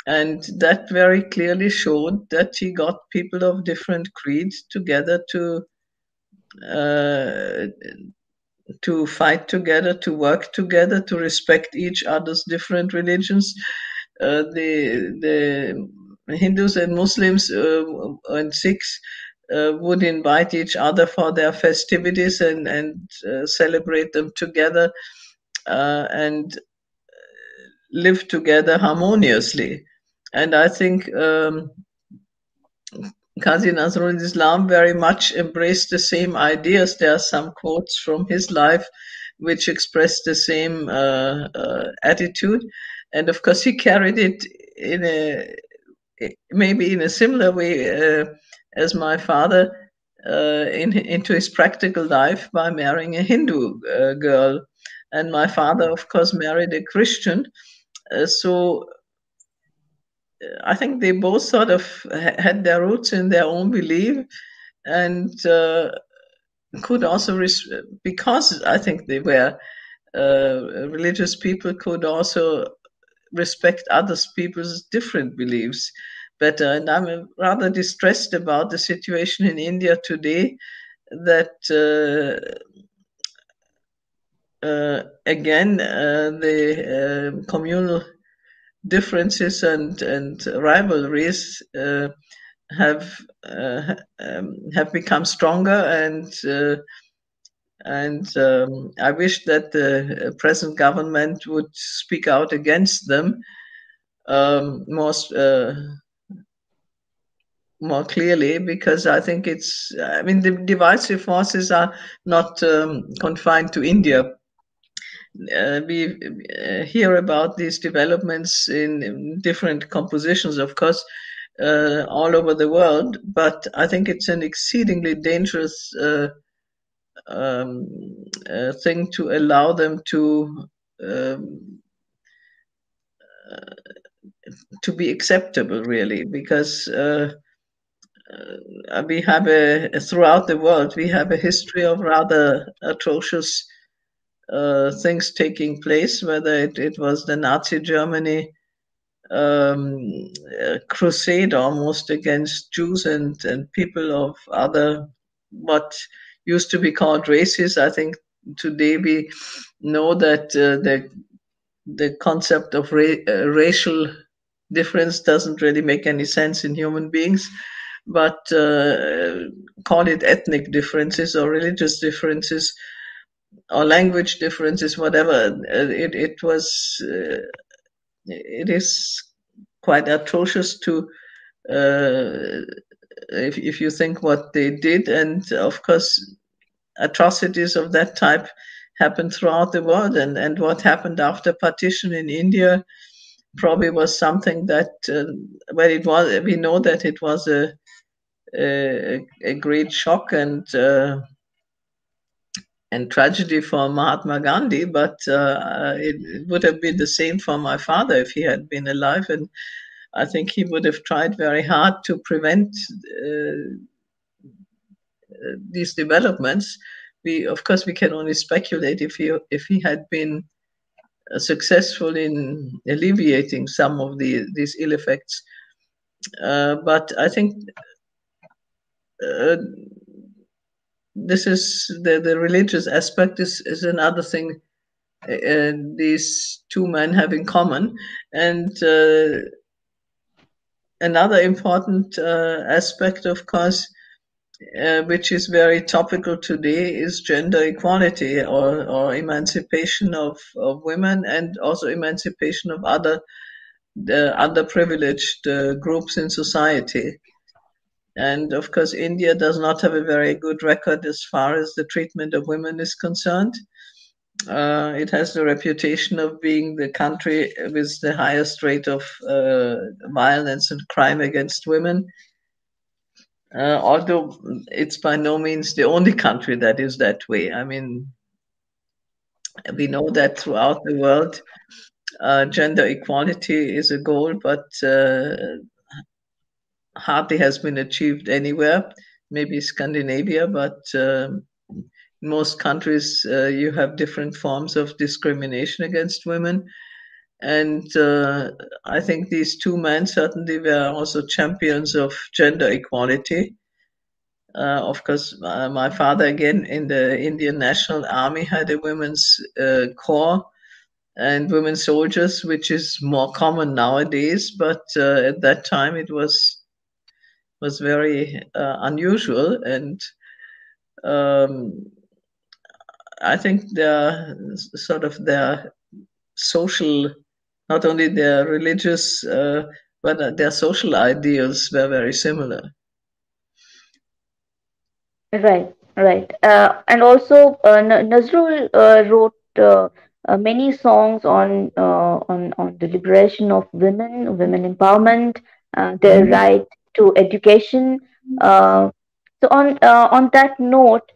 C: And that very clearly showed that he got people of different creeds together uh, to fight together, to work together, to respect each other's different religions. The Hindus and Muslims and Sikhs would invite each other for their festivities and celebrate them together and live together harmoniously. And I think Qazi Nazrul Islam very much embraced the same ideas. There are some quotes from his life which express the same attitude. And of course, he carried it in a maybe in a similar way as my father into his practical life by marrying a Hindu girl. And my father, of course, married a Christian. So I think they both sort of had their roots in their own belief, and could also, because I think they were religious people, could also respect other people's different beliefs better. And I'm rather distressed about the situation in India today that again the communal differences and rivalries have have become stronger, and I wish that the present government would speak out against them more clearly, because I think I mean, the divisive forces are not confined to India. We hear about these developments in different compositions, of course, all over the world, but I think it's an exceedingly dangerous thing to allow them um, to be acceptable, really, because we have throughout the world, we have a history of rather atrocious things taking place, whether it was the Nazi Germany crusade almost against Jews and people of other, what used to be called races. I think today we know that the concept of racial difference doesn't really make any sense in human beings, but call it ethnic differences or religious differences or language differences, whatever. It is quite atrocious to if you think what they did, and of course atrocities of that type happened throughout the world, and what happened after partition in India probably was something that well, it was, we know that it was a great shock and tragedy for Mahatma Gandhi, but it would have been the same for my father if he had been alive, and I think he would have tried very hard to prevent these developments. Of course, we can only speculate if he had been successful in alleviating some of these ill effects. But I think uh, this is the religious aspect is another thing these two men have in common, and another important aspect, of course, which is very topical today, is gender equality or emancipation of women, and also emancipation of other underprivileged groups in society. And of course, India does not have a very good record as far as the treatment of women is concerned. It has the reputation of being the country with the highest rate of violence and crime against women, although it's by no means the only country that is that way. I mean, we know that throughout the world, gender equality is a goal, but hardly has been achieved anywhere. Maybe Scandinavia, but in most countries you have different forms of discrimination against women. And I think these two men certainly were also champions of gender equality. Of course, my father, again, in the Indian National Army, had a women's corps and women soldiers, which is more common nowadays. But at that time, it was very unusual, and um, I think their sort of their social, not only their religious, but their social ideals were very similar.
A: Right, right. And also, Nazrul wrote many songs on the liberation of women, women empowerment, their
C: Mhm.
A: right to education. Uh, on that note,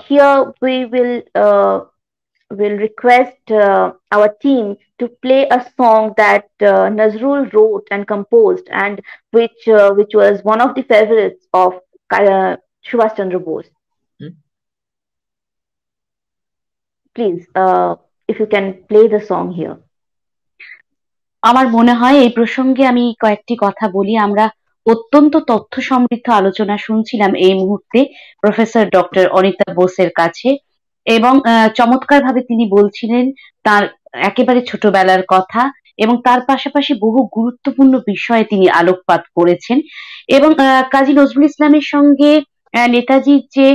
A: here we will request our team to play a song that Nazrul wrote and composed, and which was one of the favorites of Subhash Chandra Bose.
C: Mhm.
A: Please, if you can play the song here.
B: আমার মনে হয় এই প্রসঙ্গে আমি কয়েকটি কথা বলি। আমরা অত্যন্ত তথ্য সমৃদ্ধ আলোচনা শুনছিলাম এই মুহূর্তে প্রফেসর ডক্টর অনিতা বোসের কাছে, এবং চমৎকারভাবে তিনি বলছিলেন তার একেবারে ছোটবেলার কথা, এবং তার পাশাপাশি বহু গুরুত্বপূর্ণ বিষয়ে তিনি আলোকপাত করেছেন। এবং কাজী নজরুল ইসলামের সঙ্গে নেতাজির যে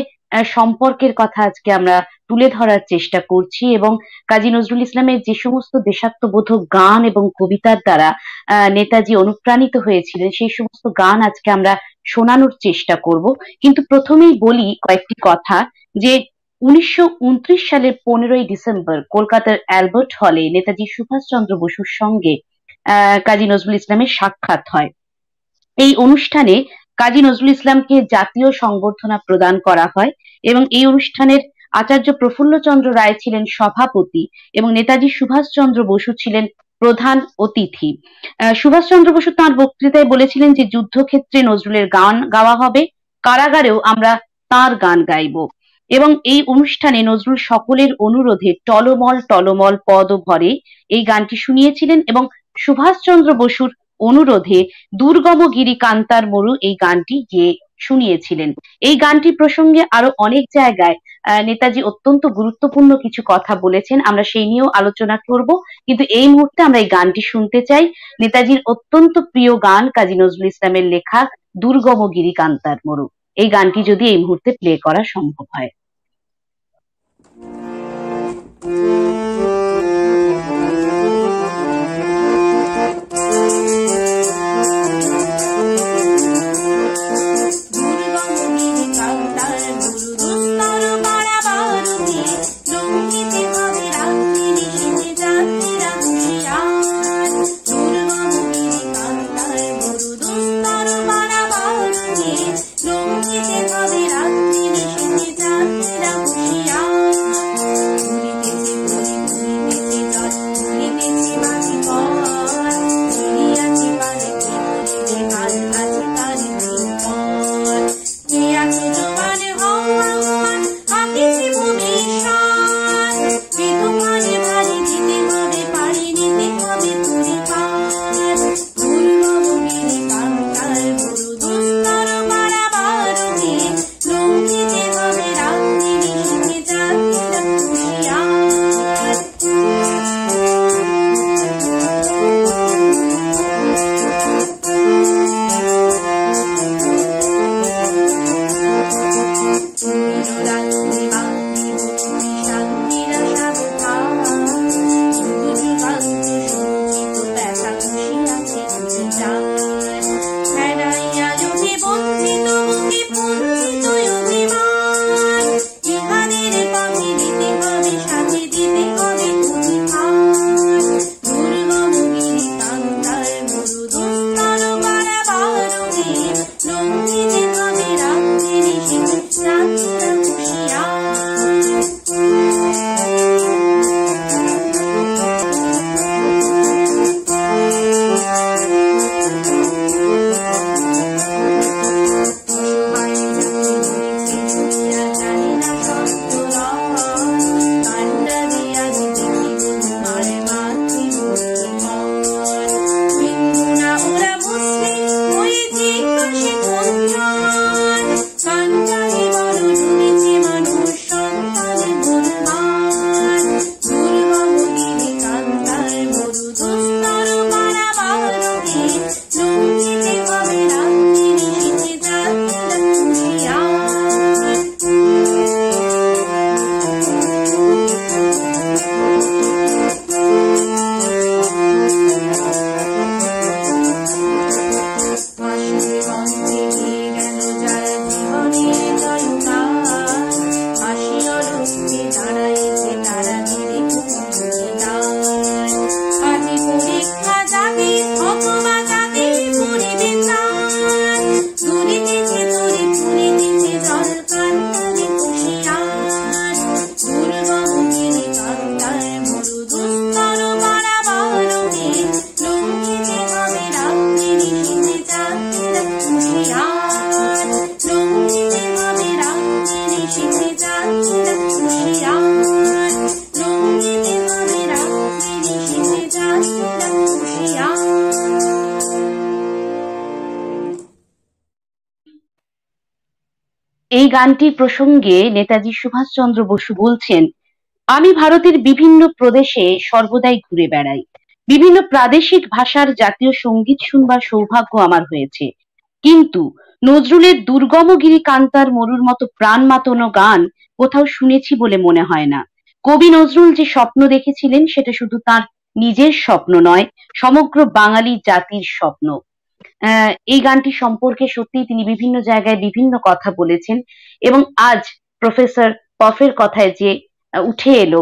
B: সম্পর্কের কথা আজকে আমরা তুলে ধরার চেষ্টা করছি, এবং কাজী নজরুল ইসলামের যে সমস্ত দেশাত্মবোধক গান এবং কবিতার দ্বারা নেতাজি অনুপ্রাণিত হয়েছিলেন, সেই সমস্ত গান আজকে আমরা শোনানোর চেষ্টা করব। কিন্তু প্রথমেই বলি কয়েকটি কথা, যে 1929 সালের 15ই ডিসেম্বর কলকাতার অ্যালবার্ট হলে নেতাজি সুভাষচন্দ্র বসুর সঙ্গে কাজী নজরুল ইসলামের সাক্ষাৎ হয়। এই অনুষ্ঠানে কাজী নজরুল ইসলামকে জাতীয় সংবর্ধনা প্রদান করা হয়, এবং এই অনুষ্ঠানের আচার্য প্রফুল্লচন্দ্র রায় ছিলেন সভাপতি, এবং নেতাজি সুভাষচন্দ্র বসু ছিলেন প্রধান অতিথি। সুভাষচন্দ্র বসু তাঁর বক্তৃতায় বলেছিলেন যে যুদ্ধক্ষেত্রে নজরুলের গান গাওয়া হবে, কারাগারেও আমরা তাঁর গান গাইব। এবং এই অনুষ্ঠানে নজরুল সকলের অনুরোধে টলমল টলমল পদ ভরে এই গানটি শুনিয়েছিলেন, এবং সুভাষচন্দ্র বসুর অনুরোধে দুর্গম গিরি কান্তার মরু এই গানটি গেয়ে শুনিয়েছিলেন। এই গানটি প্রসঙ্গে আরো অনেক জায়গায় নেতাজি অত্যন্ত গুরুত্বপূর্ণ কিছু কথা বলেছেন, আমরা সেই নিয়েও আলোচনা করব। কিন্তু এই মুহূর্তে আমরা এই গানটি শুনতে চাই, নেতাজির অত্যন্ত প্রিয় গান কাজী নজরুল ইসলামের লেখা দুর্গম গিরি কান্তার মরু। এই গানটি যদি এই মুহূর্তে প্লে করা সম্ভব হয়। এই গানটি প্রসঙ্গে নেতাজি সুভাষচন্দ্র বসু বলছেন, আমি ভারতের বিভিন্ন প্রদেশে সর্বদাই ঘুরে বেড়াই, বিভিন্ন প্রাদেশিক ভাষার জাতীয় সঙ্গীত শুনবার সৌভাগ্য আমার হয়েছে, কিন্তু নজরুলের দুর্গমগিরি কান্তার মরুর মতো প্রাণ মাতানো গান কোথাও শুনেছি বলে মনে হয় না। কবি নজরুল যে স্বপ্ন দেখেছিলেন সেটা শুধু তার নিজের স্বপ্ন নয়, সমগ্র বাঙালি জাতির স্বপ্ন। এই গানটি সম্পর্কে সত্যিই তিনি বিভিন্ন জায়গায় বিভিন্ন কথা বলেছেন, এবং আজ প্রফেসর পফের কথায় যে উঠে এলো,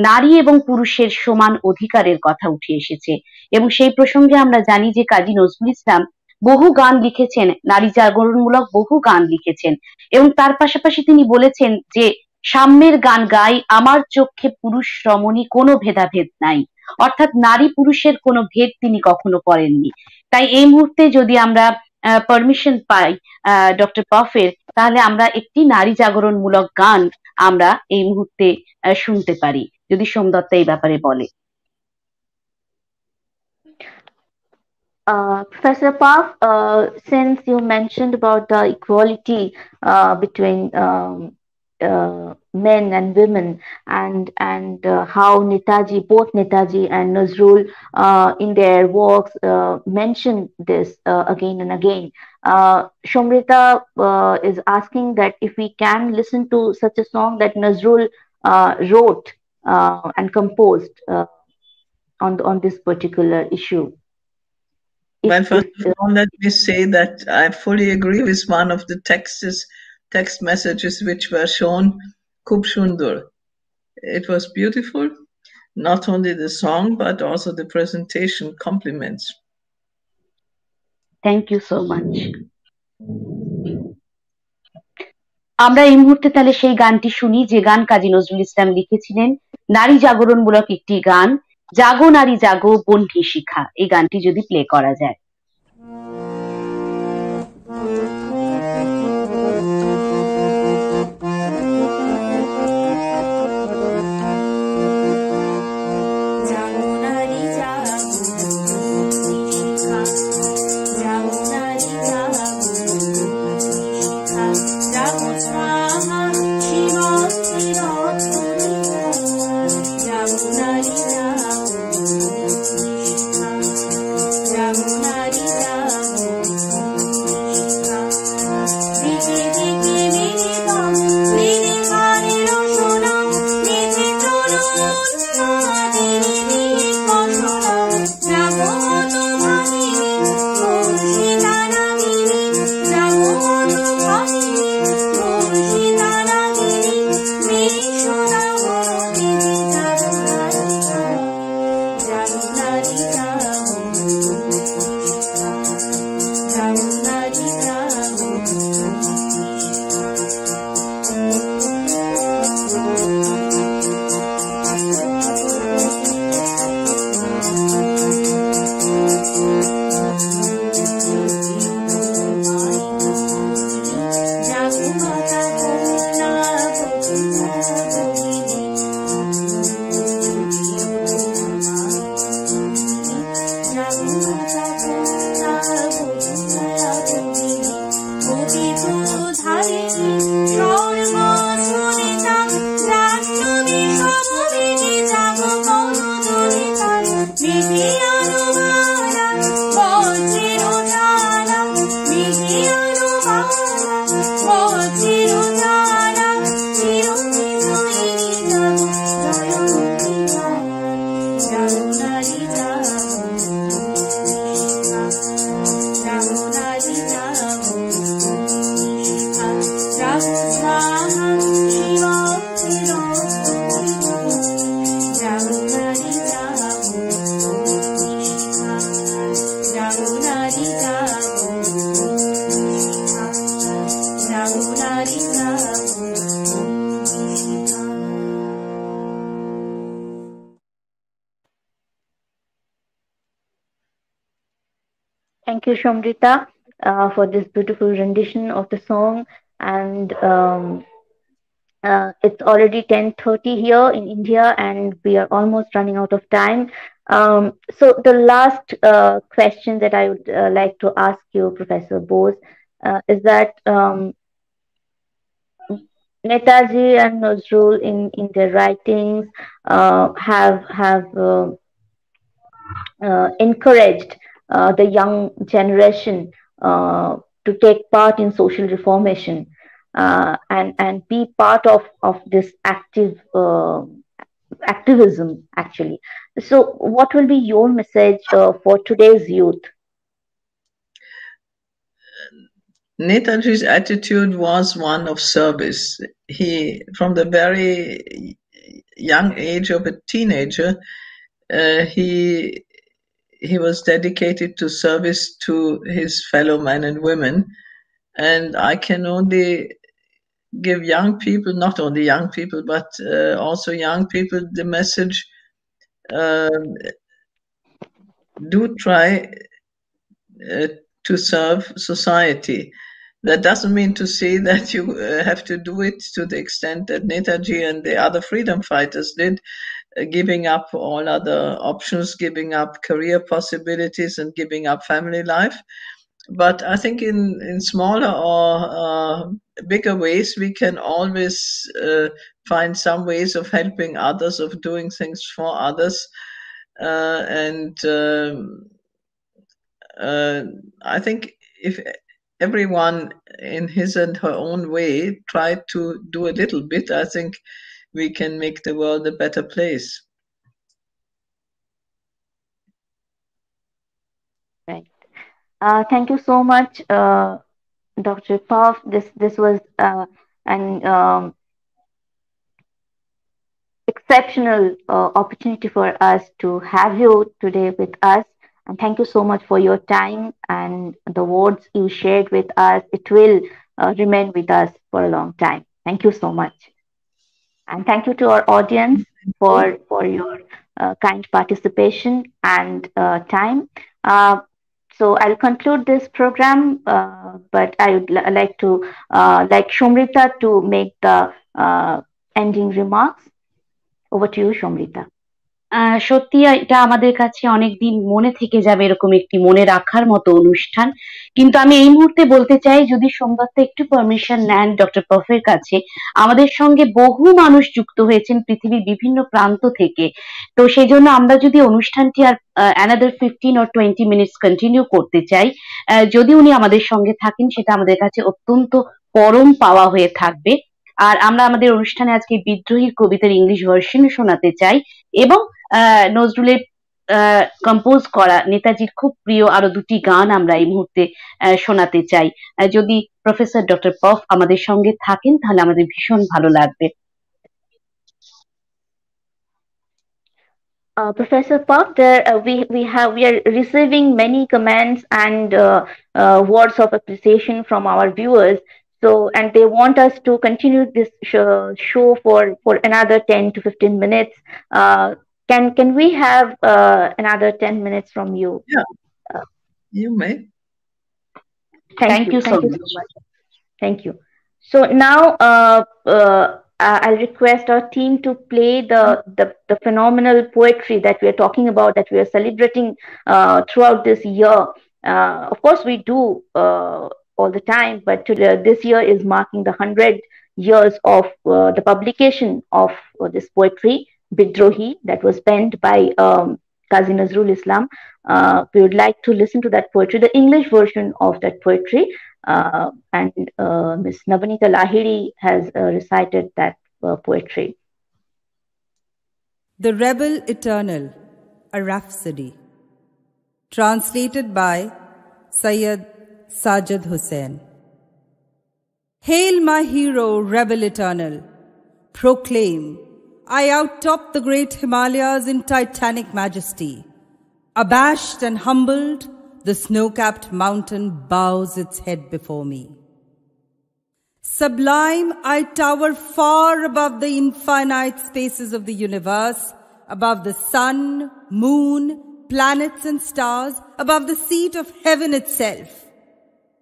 B: নারী এবং পুরুষের সমান অধিকারের কথা উঠে এসেছে, এবং সেই প্রসঙ্গে আমরা জানি যে কাজী নজরুল ইসলাম বহু গান লিখেছেন, নারী জাগরণমূলক বহু গান লিখেছেন, এবং তার পাশাপাশি তিনি বলেছেন যে সাম্যের গান গাই, আমার চোখে পুরুষ রমণী কোনো ভেদাভেদ নাই, অর্থাৎ নারী পুরুষের কোনো ভেদ তিনি কখনো করেননি। তাই এই মুহূর্তে যদি আমরা পারমিশন পাই ডক্টর পফের, তাহলে আমরা একটি নারী জাগরণমূলক গান আমরা এই মুহূর্তে শুনতে পারি, যদি সোমদত্ত এই ব্যাপারে বলে।
A: Professor Paf, since you mentioned about the equality between men and women, and how Netaji, both Netaji and Nazrul, in their works mention this again and again, Shomrita is asking that if we can listen to such a song that Nazrul wrote and composed on this particular issue.
C: Well, first of all, let me say that I fully agree with one of the text messages which were shown, Khub Shundur. It was beautiful, not only the song, but also the presentation. Compliments.
B: Thank you so much. আমরা এই মুহূর্তে তাহলে সেই গানটি শুনি যে গান কাজী নজরুল ইসলাম লিখেছিলেন, নারী জাগরণমূলক একটি গান, জাগো নারী জাগো বন্ধি শিখা। এই গানটি যদি প্লে করা যায়।
A: Thank you, Shomrita, for this beautiful rendition of the song. And it's already 10:30 here in India, and we are almost running out of time. So the last question that I would like to ask you, Professor Bose, is that Netaji and Nazrul in their writings have encouraged the young generation to take part in social reformation and be part of this activism actually. So, what will be your message for today's youth?
C: Netaji's attitude was one of service. He, from the very young age of a teenager, he was dedicated to service to his fellow men and women. And I can only give young people, not only young people, but also young people, the message: do try to serve society. That doesn't mean to say that you have to do it to the extent that Netaji and the other freedom fighters did, giving up all other options, giving up career possibilities, and giving up family life. But I think in smaller or bigger ways, we can always find some ways of helping others, of doing things for others. And I think if everyone in his and her own way tried to do a little bit, I think we can make the world a better place.
A: Right. Thank you so much, Dr. Puff. This was an exceptional opportunity for us to have you today with us. And thank you so much for your time and the words you shared with us. It will remain with us for a long time. Thank you so much. And thank you to our audience for your kind participation and time. So I'll conclude this program, but I would like to like Shomrita to make the ending remarks. Over to you, Shomrita.
B: সত্যি এটা আমাদের কাছে অনেকদিন মনে থেকে যাবে, এরকম একটি মনে রাখার মতো অনুষ্ঠান। কিন্তু আমি এই মুহূর্তে বলতে চাই, যদি সোমদত্ত একটু পারমিশন নেন ডক্টর পফের কাছে, আমাদের সঙ্গে বহু মানুষ যুক্ত হয়েছেন পৃথিবীর বিভিন্ন প্রান্ত থেকে। তো সেই জন্য আমরা যদি অনুষ্ঠানটি আর অ্যানাদার 15 or 20 মিনিটস কন্টিনিউ করতে চাই, যদি উনি আমাদের সঙ্গে থাকেন, সেটা আমাদের কাছে অত্যন্ত পরম পাওয়া হয়ে থাকবে। আর আমরা আমাদের অনুষ্ঠানে আজকে বিদ্রোহীর কবিতার ইংলিশ ভার্সন শোনাতে চাই, এবং নজরুলের কম্পোজ করা নেতাজির খুব প্রিয় আরো দুটি গান আমরা এই মুহূর্তে শোনাতে চাই। যদি প্রফেসর ডক্টর পফ আমাদের সঙ্গে থাকেন, তাহলে আমাদের ভীষণ ভালো লাগবে।
A: Professor Park, there we are receiving many comments and words of appreciation from our viewers. So, and they want us to continue this show for another 10 to 15 minutes. Can we have another 10 minutes from you?
C: Yeah, you may.
A: Thank you so much. Thank you. So now I'll request our team to play the phenomenal poetry that we are talking about, that we are celebrating throughout this year. Of course, we do all the time, but this year is marking the 100 years of the publication of this poetry, Bidrohi, that was penned by Qazi Nazrul Islam. We would like to listen to that poetry, the English version of that poetry. And Ms. Navanita Lahiri has recited that poetry.
D: The Rebel Eternal, a Rhapsody. Translated by Sayyid Sajid Hussain. Hail my hero, Rebel Eternal. Proclaim, I outtop the great Himalayas in titanic majesty. Abashed and humbled, the snow-capped mountain bows its head before me. Sublime, I tower far above the infinite spaces of the universe, above the sun, moon, planets and stars, above the seat of heaven itself.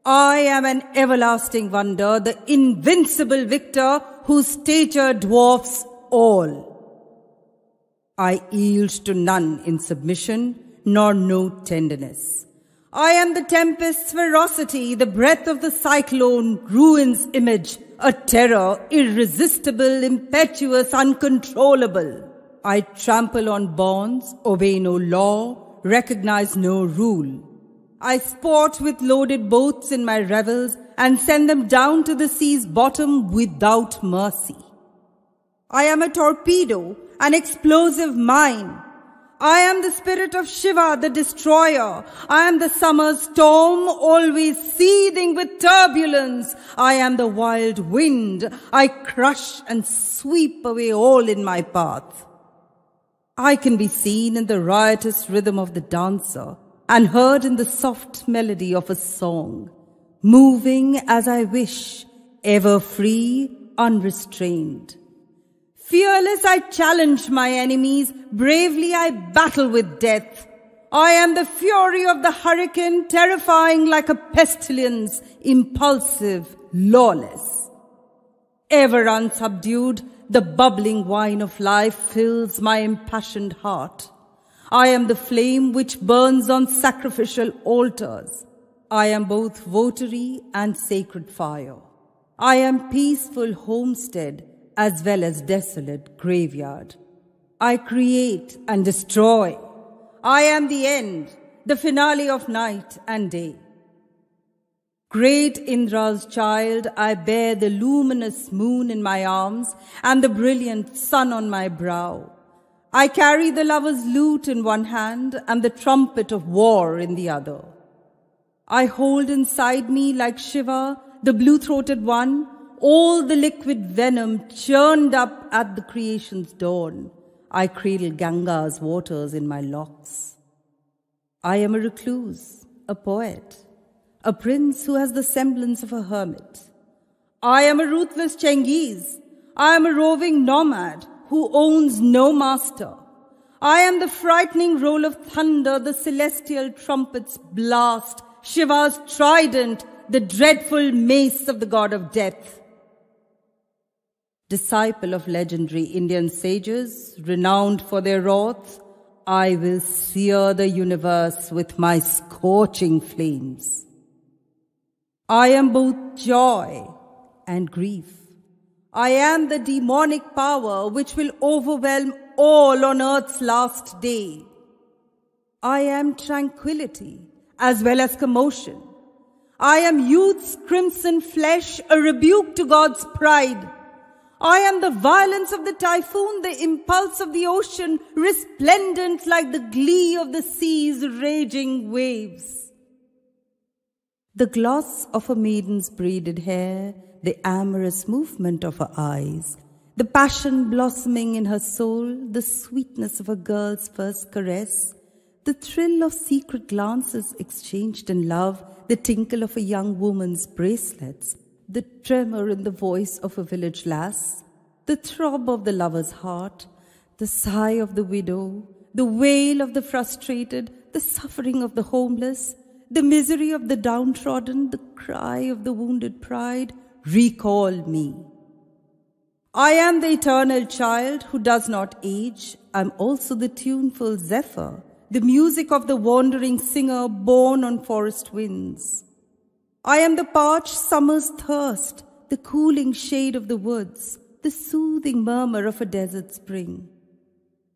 D: I am an everlasting wonder, the invincible victor whose stature dwarfs all. I yield to none in submission, nor know tenderness. I am the tempest's ferocity, the breath of the cyclone, ruin's image, a terror, irresistible, impetuous, uncontrollable. I trample on bonds, obey no law, recognize no rule. I sport with loaded boats in my revels and send them down to the sea's bottom without mercy. I am a torpedo, an explosive mine. I am the spirit of Shiva, the destroyer. I am the summer storm, always seething with turbulence. I am the wild wind. I crush and sweep away all in my path. I can be seen in the riotous rhythm of the dancer and heard in the soft melody of a song, moving as I wish, ever free, unrestrained. Fearless I challenge my enemies, bravely I battle with death. I am the fury of the hurricane, terrifying like a pestilence, impulsive, lawless. Ever unsubdued, the bubbling wine of life fills my impassioned heart. I am the flame which burns on sacrificial altars. I am both votary and sacred fire. I am peaceful homestead as well as desolate graveyard. I create and destroy. I am the end, the finale of night and day. Great Indra's child, I bear the luminous moon in my arms and the brilliant sun on my brow. I carry the lover's lute in one hand and the trumpet of war in the other. I hold inside me like Shiva, the blue-throated one, all the liquid venom churned up at the creation's dawn. I cradle Ganga's waters in my locks. I am a recluse, a poet, a prince who has the semblance of a hermit. I am a ruthless Chengiz. I am a roving nomad who owns no master. I am the frightening roll of thunder, the celestial trumpet's blast, Shiva's trident, the dreadful mace of the god of death. Disciple of legendary Indian sages, renowned for their wrath, I will sear the universe with my scorching flames. I am both joy and grief. I am the demonic power which will overwhelm all on earth's last day. I am tranquility as well as commotion. I am youth's crimson flesh, a rebuke to God's pride. I am the violence of the typhoon, the impulse of the ocean, resplendent like the glee of the sea's raging waves. The gloss of a maiden's braided hair, the amorous movement of her eyes, the passion blossoming in her soul, the sweetness of a girl's first caress, the thrill of secret glances exchanged in love, the tinkle of a young woman's bracelets, the tremor in the voice of a village lass, the throb of the lover's heart, the sigh of the widow, the wail of the frustrated, the suffering of the homeless, the misery of the downtrodden, the cry of the wounded pride, recall me. I am the eternal child who does not age. I am also the tuneful zephyr, the music of the wandering singer born on forest winds. I am the parched summer's thirst, the cooling shade of the woods, the soothing murmur of a desert spring.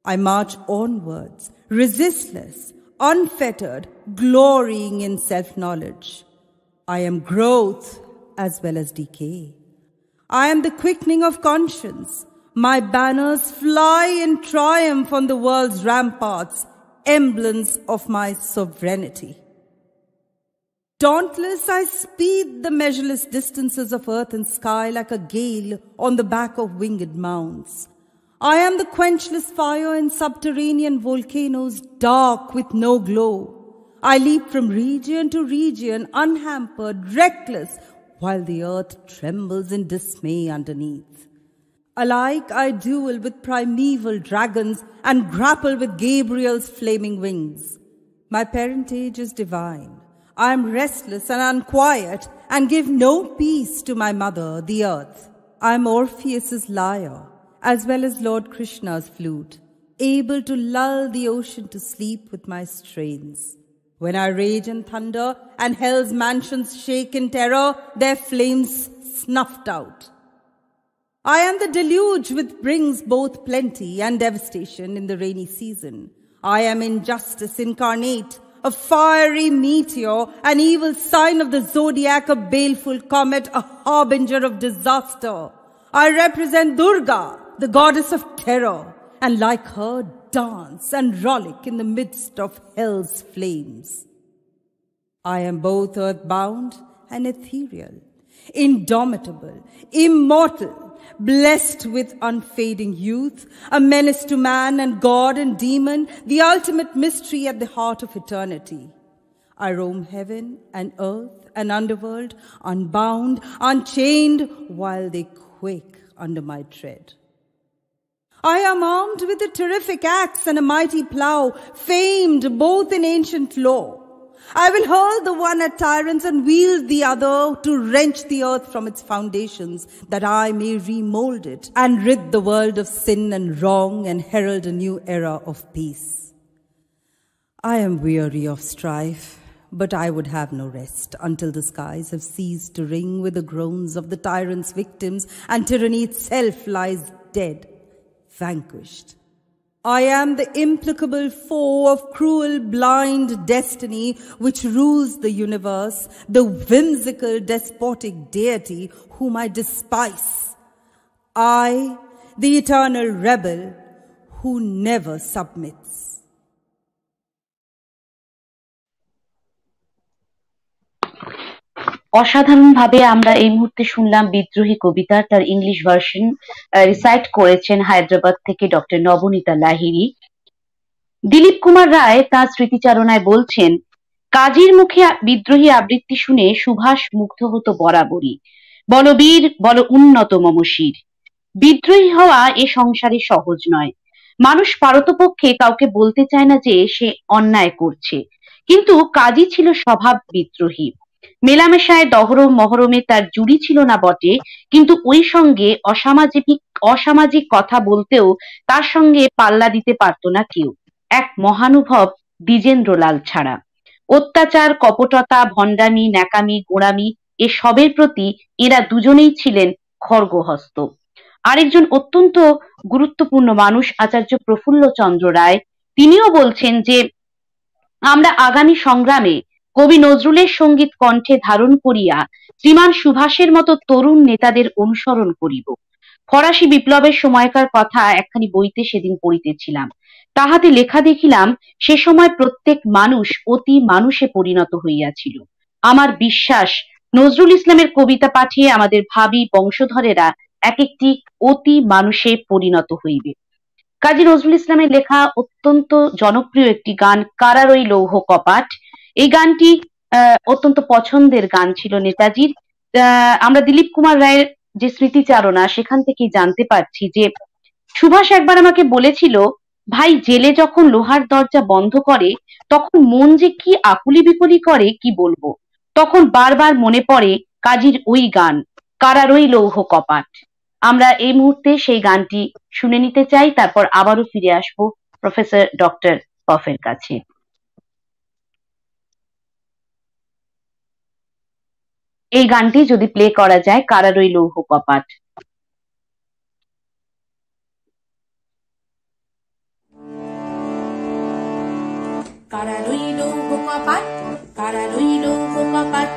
D: I march onwards, resistless, unfettered, glorying in self-knowledge. I am growth as well as decay. I am the quickening of conscience. My banners fly in triumph on the world's ramparts, emblems of my sovereignty. Dauntless, I speed the measureless distances of earth and sky like a gale on the back of winged mounts. I am the quenchless fire in subterranean volcanoes, dark with no glow. I leap from region to region, unhampered, reckless, while the earth trembles in dismay underneath. Alike I duel with primeval dragons and grapple with Gabriel's flaming wings. My parentage is divine. I am restless and unquiet and give no peace to my mother, the earth. I am Orpheus's lyre, as well as Lord Krishna's flute, able to lull the ocean to sleep with my strains. When I rage in thunder and hell's mansions shake in terror, their flames snuffed out. I am the deluge which brings both plenty and devastation in the rainy season. I am injustice incarnate, a fiery meteor, an evil sign of the zodiac, a baleful comet, a harbinger of disaster. I represent Durga, the goddess of terror, and like her, dance and frolic in the midst of hell's flames. I am both earthbound and ethereal, indomitable, immortal, blessed with unfading youth, a menace to man and God and demon, the ultimate mystery at the heart of eternity. I roam heaven and earth and underworld, unbound, unchained, while they quake under my tread. I am armed with a terrific axe and a mighty plough, famed both in ancient lore. I will hurl the one at tyrants and wield the other to wrench the earth from its foundations, that I may remold it and rid the world of sin and wrong and herald a new era of peace. I am weary of strife, but I would have no rest until the skies have ceased to ring with the groans of the tyrant's victims and tyranny itself lies dead, vanquished. I am the implacable foe of cruel, blind destiny which rules the universe, the whimsical, despotic deity whom I despise. I, the eternal rebel who never submits.
B: অসাধারণভাবে আমরা এই মুহূর্তে শুনলাম বিদ্রোহী কবিতা, তার English version recite করেছেন হায়দ্রাবাদ থেকে doctor Nabanita Lahiri. Dilip Kumar রায় তার স্মৃতিচারণায় বলছেন, কাজীর মুখে বিদ্রোহী আবৃত্তি শুনে সুভাষ মুগ্ধ হতো বরাবরই। বলবীর বল উন্নত মমশির। বিদ্রোহী হওয়া এ সংসারে সহজ নয়। মানুষ পারতপক্ষে কাউকে বলতে চায় না যে সে অন্যায় করছে, কিন্তু কাজী ছিল স্বভাব বিদ্রোহী। মেলামেশায় দহরম মহরমে তার জুড়ি ছিল না বটে, কিন্তু ওই সঙ্গে অসামাজিক কথা বলতেও তার সঙ্গে পাল্লা দিতে পারত না কেউ, এক মহানুভব দ্বিজেন্দ্রলাল ছাড়া। অত্যাচার, কপটতা, ভণ্ডামি, ন্যাকামি, গোঁড়ামি এসবের প্রতি এরা দুজনেই ছিলেন খড়গহস্ত। আরেকজন অত্যন্ত গুরুত্বপূর্ণ মানুষ আচার্য প্রফুল্লচন্দ্র রায়, তিনিও বলছেন যে আমরা আগামী সংগ্রামে কবি নজরুলের সঙ্গীত কণ্ঠে ধারণ করিয়া শ্রীমান সুভাষের মতো তরুণ নেতাদের অনুসরণ করিব। ফরাসি বিপ্লবের সময়কার কথা একখানি বইতে সেদিন পড়িতেছিলাম, তাহাতে লেখা দেখিলাম সে সময় প্রত্যেক মানুষ অতি মানুষে পরিণত হইয়াছিল। আমার বিশ্বাস নজরুল ইসলামের কবিতা পাঠিয়ে আমাদের ভাবী বংশধরেরা এক একটি অতি মানুষে পরিণত হইবে। কাজী নজরুল ইসলামের লেখা অত্যন্ত জনপ্রিয় একটি গান কারারই লৌহ কপাট, এই গানটি অত্যন্ত পছন্দের গান ছিল নেতাজির। আমরা দিলীপ কুমার রায়ের যে স্মৃতিচারণা সেখান থেকেই জানতে পারছি যে সুভাষ একবার আমাকে বলেছিল, ভাই জেলে যখন লোহার দরজা বন্ধ করে তখন মন যে কি আকুলি বিকুলি করে কি বলবো। তখন বারবার মনে পড়ে কাজীর ওই গান কারারই লৌহ কপাট। আমরা এই মুহূর্তে সেই গানটি শুনে নিতে চাই, তারপর আবারও ফিরে আসবো প্রফেসর ডক্টর পফের কাছে। এই গানটি যদি প্লে করা যায়, কারারই লৌহ কপাট।
E: কারারই লৌহ কপাট, কারারই লৌহ কপাট,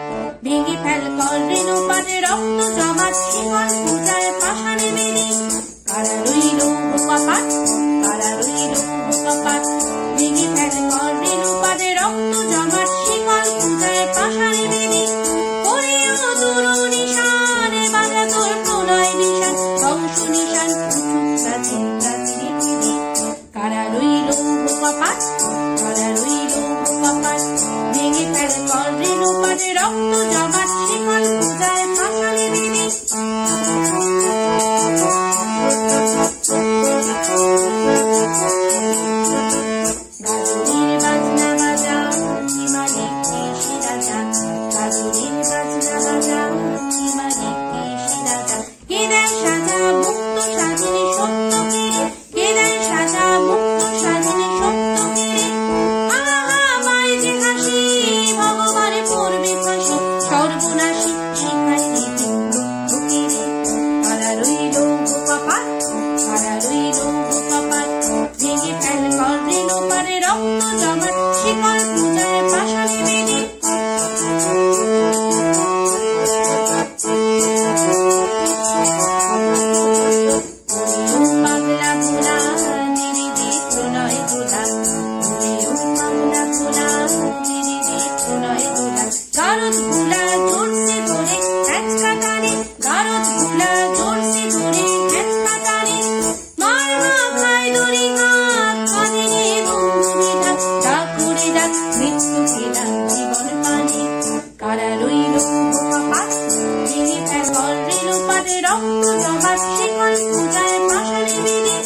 E: ভেঙে ফেল কর রেণুপাতে রক্ত জমাট, শিকল পূজায় পাষাণে বেরি। কারারই লৌহ কপাট, কারারই লৌহ কপাট, ভেঙে ফেল কর রেণুপাতে রক্ত জমাট, শিকল পূজায় পাষাণে বেরি। করিও তরু নিশান বাজা তোর প্রণয় নিশান, ধ্বংস নিশান প্রাচীন প্রাচীন ফিরি। কারারই লৌহ কপাট, কারারই লৌহ কপাট, ভেঙে ফেল কর রেণুপাতে রক্ত জমাট, শিকল পূজায় পাষাণে বেরি। গাজনির বাজনা বাজা মালিক কেশি রাজা, গাজনির বাজনা বাজা মালিক কেশি রাজা। কে দেয় সাজা মুক্ত স্বাধীনী সত্য কেড়ে, কে দেয় সাজা মুক্ত স্বাধীনী সত্য কেড়ে। আহা মায় যে হাসি গুলা জোরসে ধরে হ্যাঁচকা টানে, গারদ গুলা জোরসে ধরে হ্যাঁচকা টানে, মার মাথায় দড়ি হাত কাঁধে নিয়ে বন্ধু বিধান, ডাক করে ডাক মৃত্যুকে ডাক জীবন পানে। কারা রইল বোকা ভেঙে ফেল কর রেল পারে রক্ত জমাট শিকল পূজায় পাশানি বেদে।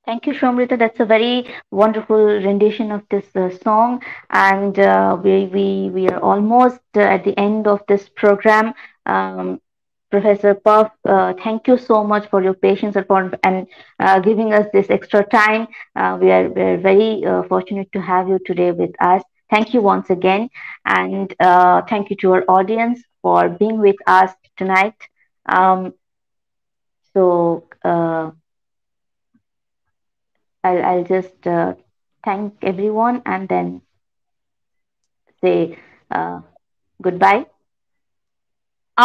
A: Thank you, Shomrita. That's a very wonderful rendition of this song, and we are almost at the end of this program. Um, Professor Puff, thank you so much for your patience and giving us this extra time. We are very fortunate to have you today with us. Thank you once again, and thank you to our audience for being with us tonight. So. I'll just thank everyone and then say goodbye.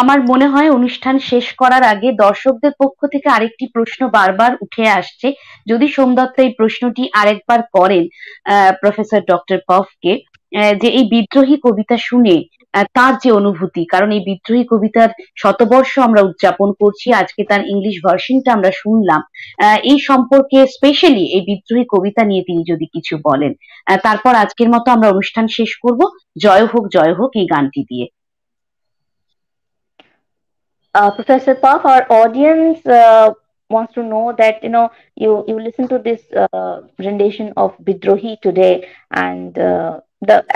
B: আমার মনে হয় অনুষ্ঠান শেষ করার আগে দর্শকদের পক্ষ থেকে আরেকটি প্রশ্ন বারবার উঠে আসছে, যদি সোমদত্ত এই প্রশ্নটি আরেকবার করেন প্রফেসর ডক্টর পফকে, যে এই বিদ্রোহী কবিতা শুনে তার যে অনুভূতি, কারণ এই বিদ্রোহী কবিতার শতবর্ষ আমরা উদযাপন করছি, আজকে তার ইংলিশ ভার্সনটা আমরা শুনলাম, এই সম্পর্কে স্পেশালি এই বিদ্রোহী কবিতা নিয়ে তিনি যদি কিছু বলেন, তারপর আজকের মতো আমরা অনুষ্ঠান শেষ করব জয় হোক এই গানটি দিয়ে।
A: Professor Puff, our audience wants to know that you listen to this rendition of Bidrohi today, and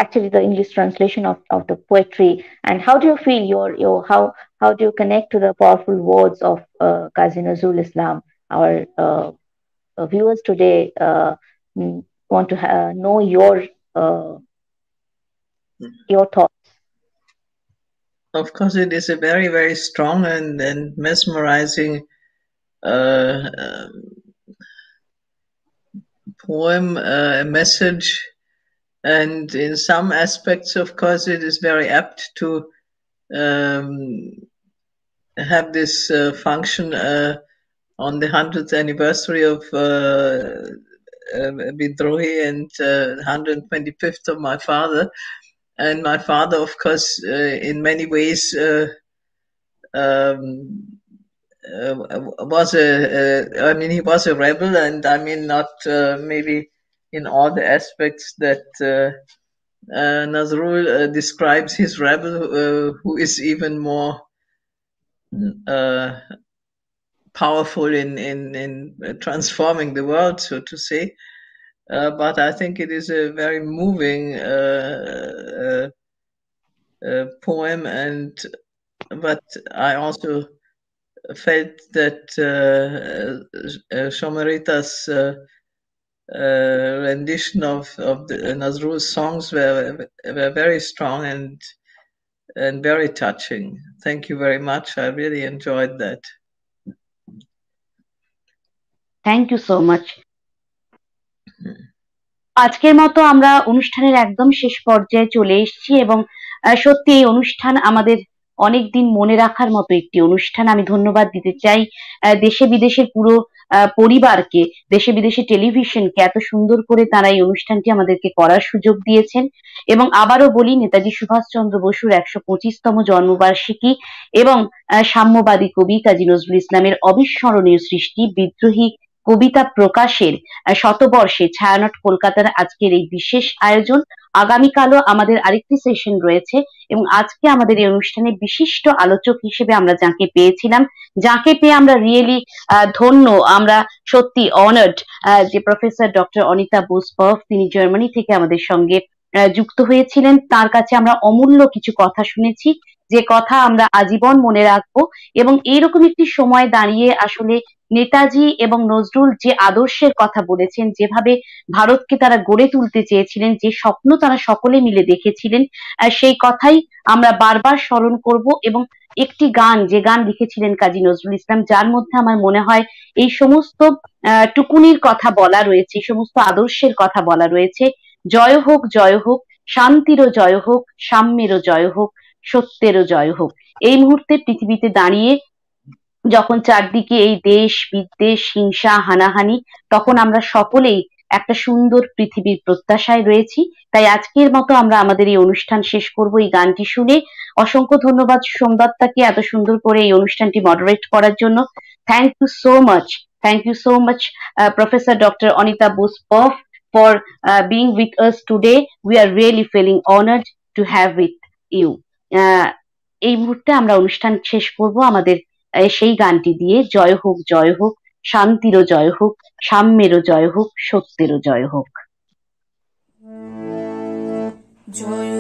A: actually the English translation of the poetry. And how do you feel? How do you connect to the powerful words of Qazi Nazrul Islam? Our viewers today want to know your thoughts.
C: Of course, it is a very, very strong and mesmerizing poem, a message, and in some aspects, of course, it is very apt to have this function on the 100th anniversary of Bidrohi and 125th of my father. And my father, of course, in many ways he was a rebel, and I mean not maybe in all the aspects that Nazrul describes his rebel, who is even more powerful in transforming the world, so to say. But I think it is a very moving poem, but I also felt that Shomarita's rendition of the Nazrul's songs were very strong and very touching. Thank you very much. I really enjoyed that.
B: Thank you so much. আজকের মতো আমরা অনুষ্ঠানের একদম শেষ পর্যায়ে চলে এসেছি, এবং সত্যি এই অনুষ্ঠান আমাদের অনেকদিন মনে রাখার মতো একটি অনুষ্ঠান। আমি ধন্যবাদ দিতে চাই দেশে বিদেশের পুরো পরিবারকে, দেশে বিদেশে টেলিভিশনকে এত সুন্দর করে তারা এই অনুষ্ঠানটি আমাদেরকে করার সুযোগ দিয়েছেন। এবং আবারও বলি, নেতাজি সুভাষচন্দ্র বসুর 125তম জন্মবার্ষিকী এবং সাম্যবাদী কবি কাজী নজরুল ইসলামের অবিস্মরণীয় সৃষ্টি বিদ্রোহী কবিতা প্রকাশের শতবর্ষে ছায়ানট কলকাতার আজকের এই বিশেষ আয়োজন। আগামীকালও আমাদের আরেকটি সেশন রয়েছে এবং আজকে আমাদের এই অনুষ্ঠানে বিশিষ্ট আলোচক হিসেবে আমরা যাকে পেয়েছিলাম, যাকে পেয়ে আমরা রিয়েলি ধন্য, আমরা সত্যি অনার্ড, যে প্রফেসর ডক্টর অনিতা বোস-পাফ, তিনি জার্মানি থেকে আমাদের সঙ্গে যুক্ত হয়েছিলেন। তার কাছে আমরা অমূল্য কিছু কথা শুনেছি, যে কথা আমরা আজীবন মনে রাখবো। এবং এইরকম একটি সময় দাঁড়িয়ে আসলে নেতাজি এবং নজরুল যে আদর্শের কথা বলেছেন, যেভাবে ভারতকে তারা গড়ে তুলতে চেয়েছিলেন, যে স্বপ্ন তারা সকলে মিলে দেখেছিলেন, সেই কথাই আমরা বারবার স্মরণ করব। এবং একটি গান, যে গান লিখেছিলেন কাজী নজরুল ইসলাম, যার মধ্যে আমার মনে হয় এই সমস্ত টুকুনির কথা বলা রয়েছে, এই সমস্ত আদর্শের কথা বলা রয়েছে। জয় হোক, জয় হোক, শান্তিরও জয় হোক, সাম্যেরও জয় হোক, সত্যেরও জয় হোক। এই মুহূর্তে পৃথিবীতে দাঁড়িয়ে যখন চারদিকে এই দেশ বিদ্বেষ, হিংসা, হানাহানি, তখন আমরা সকলেই একটা সুন্দর পৃথিবীর প্রত্যাশায় রয়েছি। তাই আজকের মতো আমরা আমাদের এই অনুষ্ঠান শেষ করব এই গানটি শুনে। অসংখ্য ধন্যবাদ সোমদত্তাকে এত সুন্দর করে এই অনুষ্ঠানটি মডারেট করার জন্য। Thank you so much, thank you so much professor doctor Anita বোস-পাফ for being with us today. We are really feeling honored to have with you. এই মুহূর্তে আমরা অনুষ্ঠান শেষ করব আমাদের সেই গানটি দিয়ে। জয় হোক, জয় হোক, শান্তিরও জয় হোক, সাম্যেরও জয় হোক, সত্যেরও জয় হোক।
E: জয়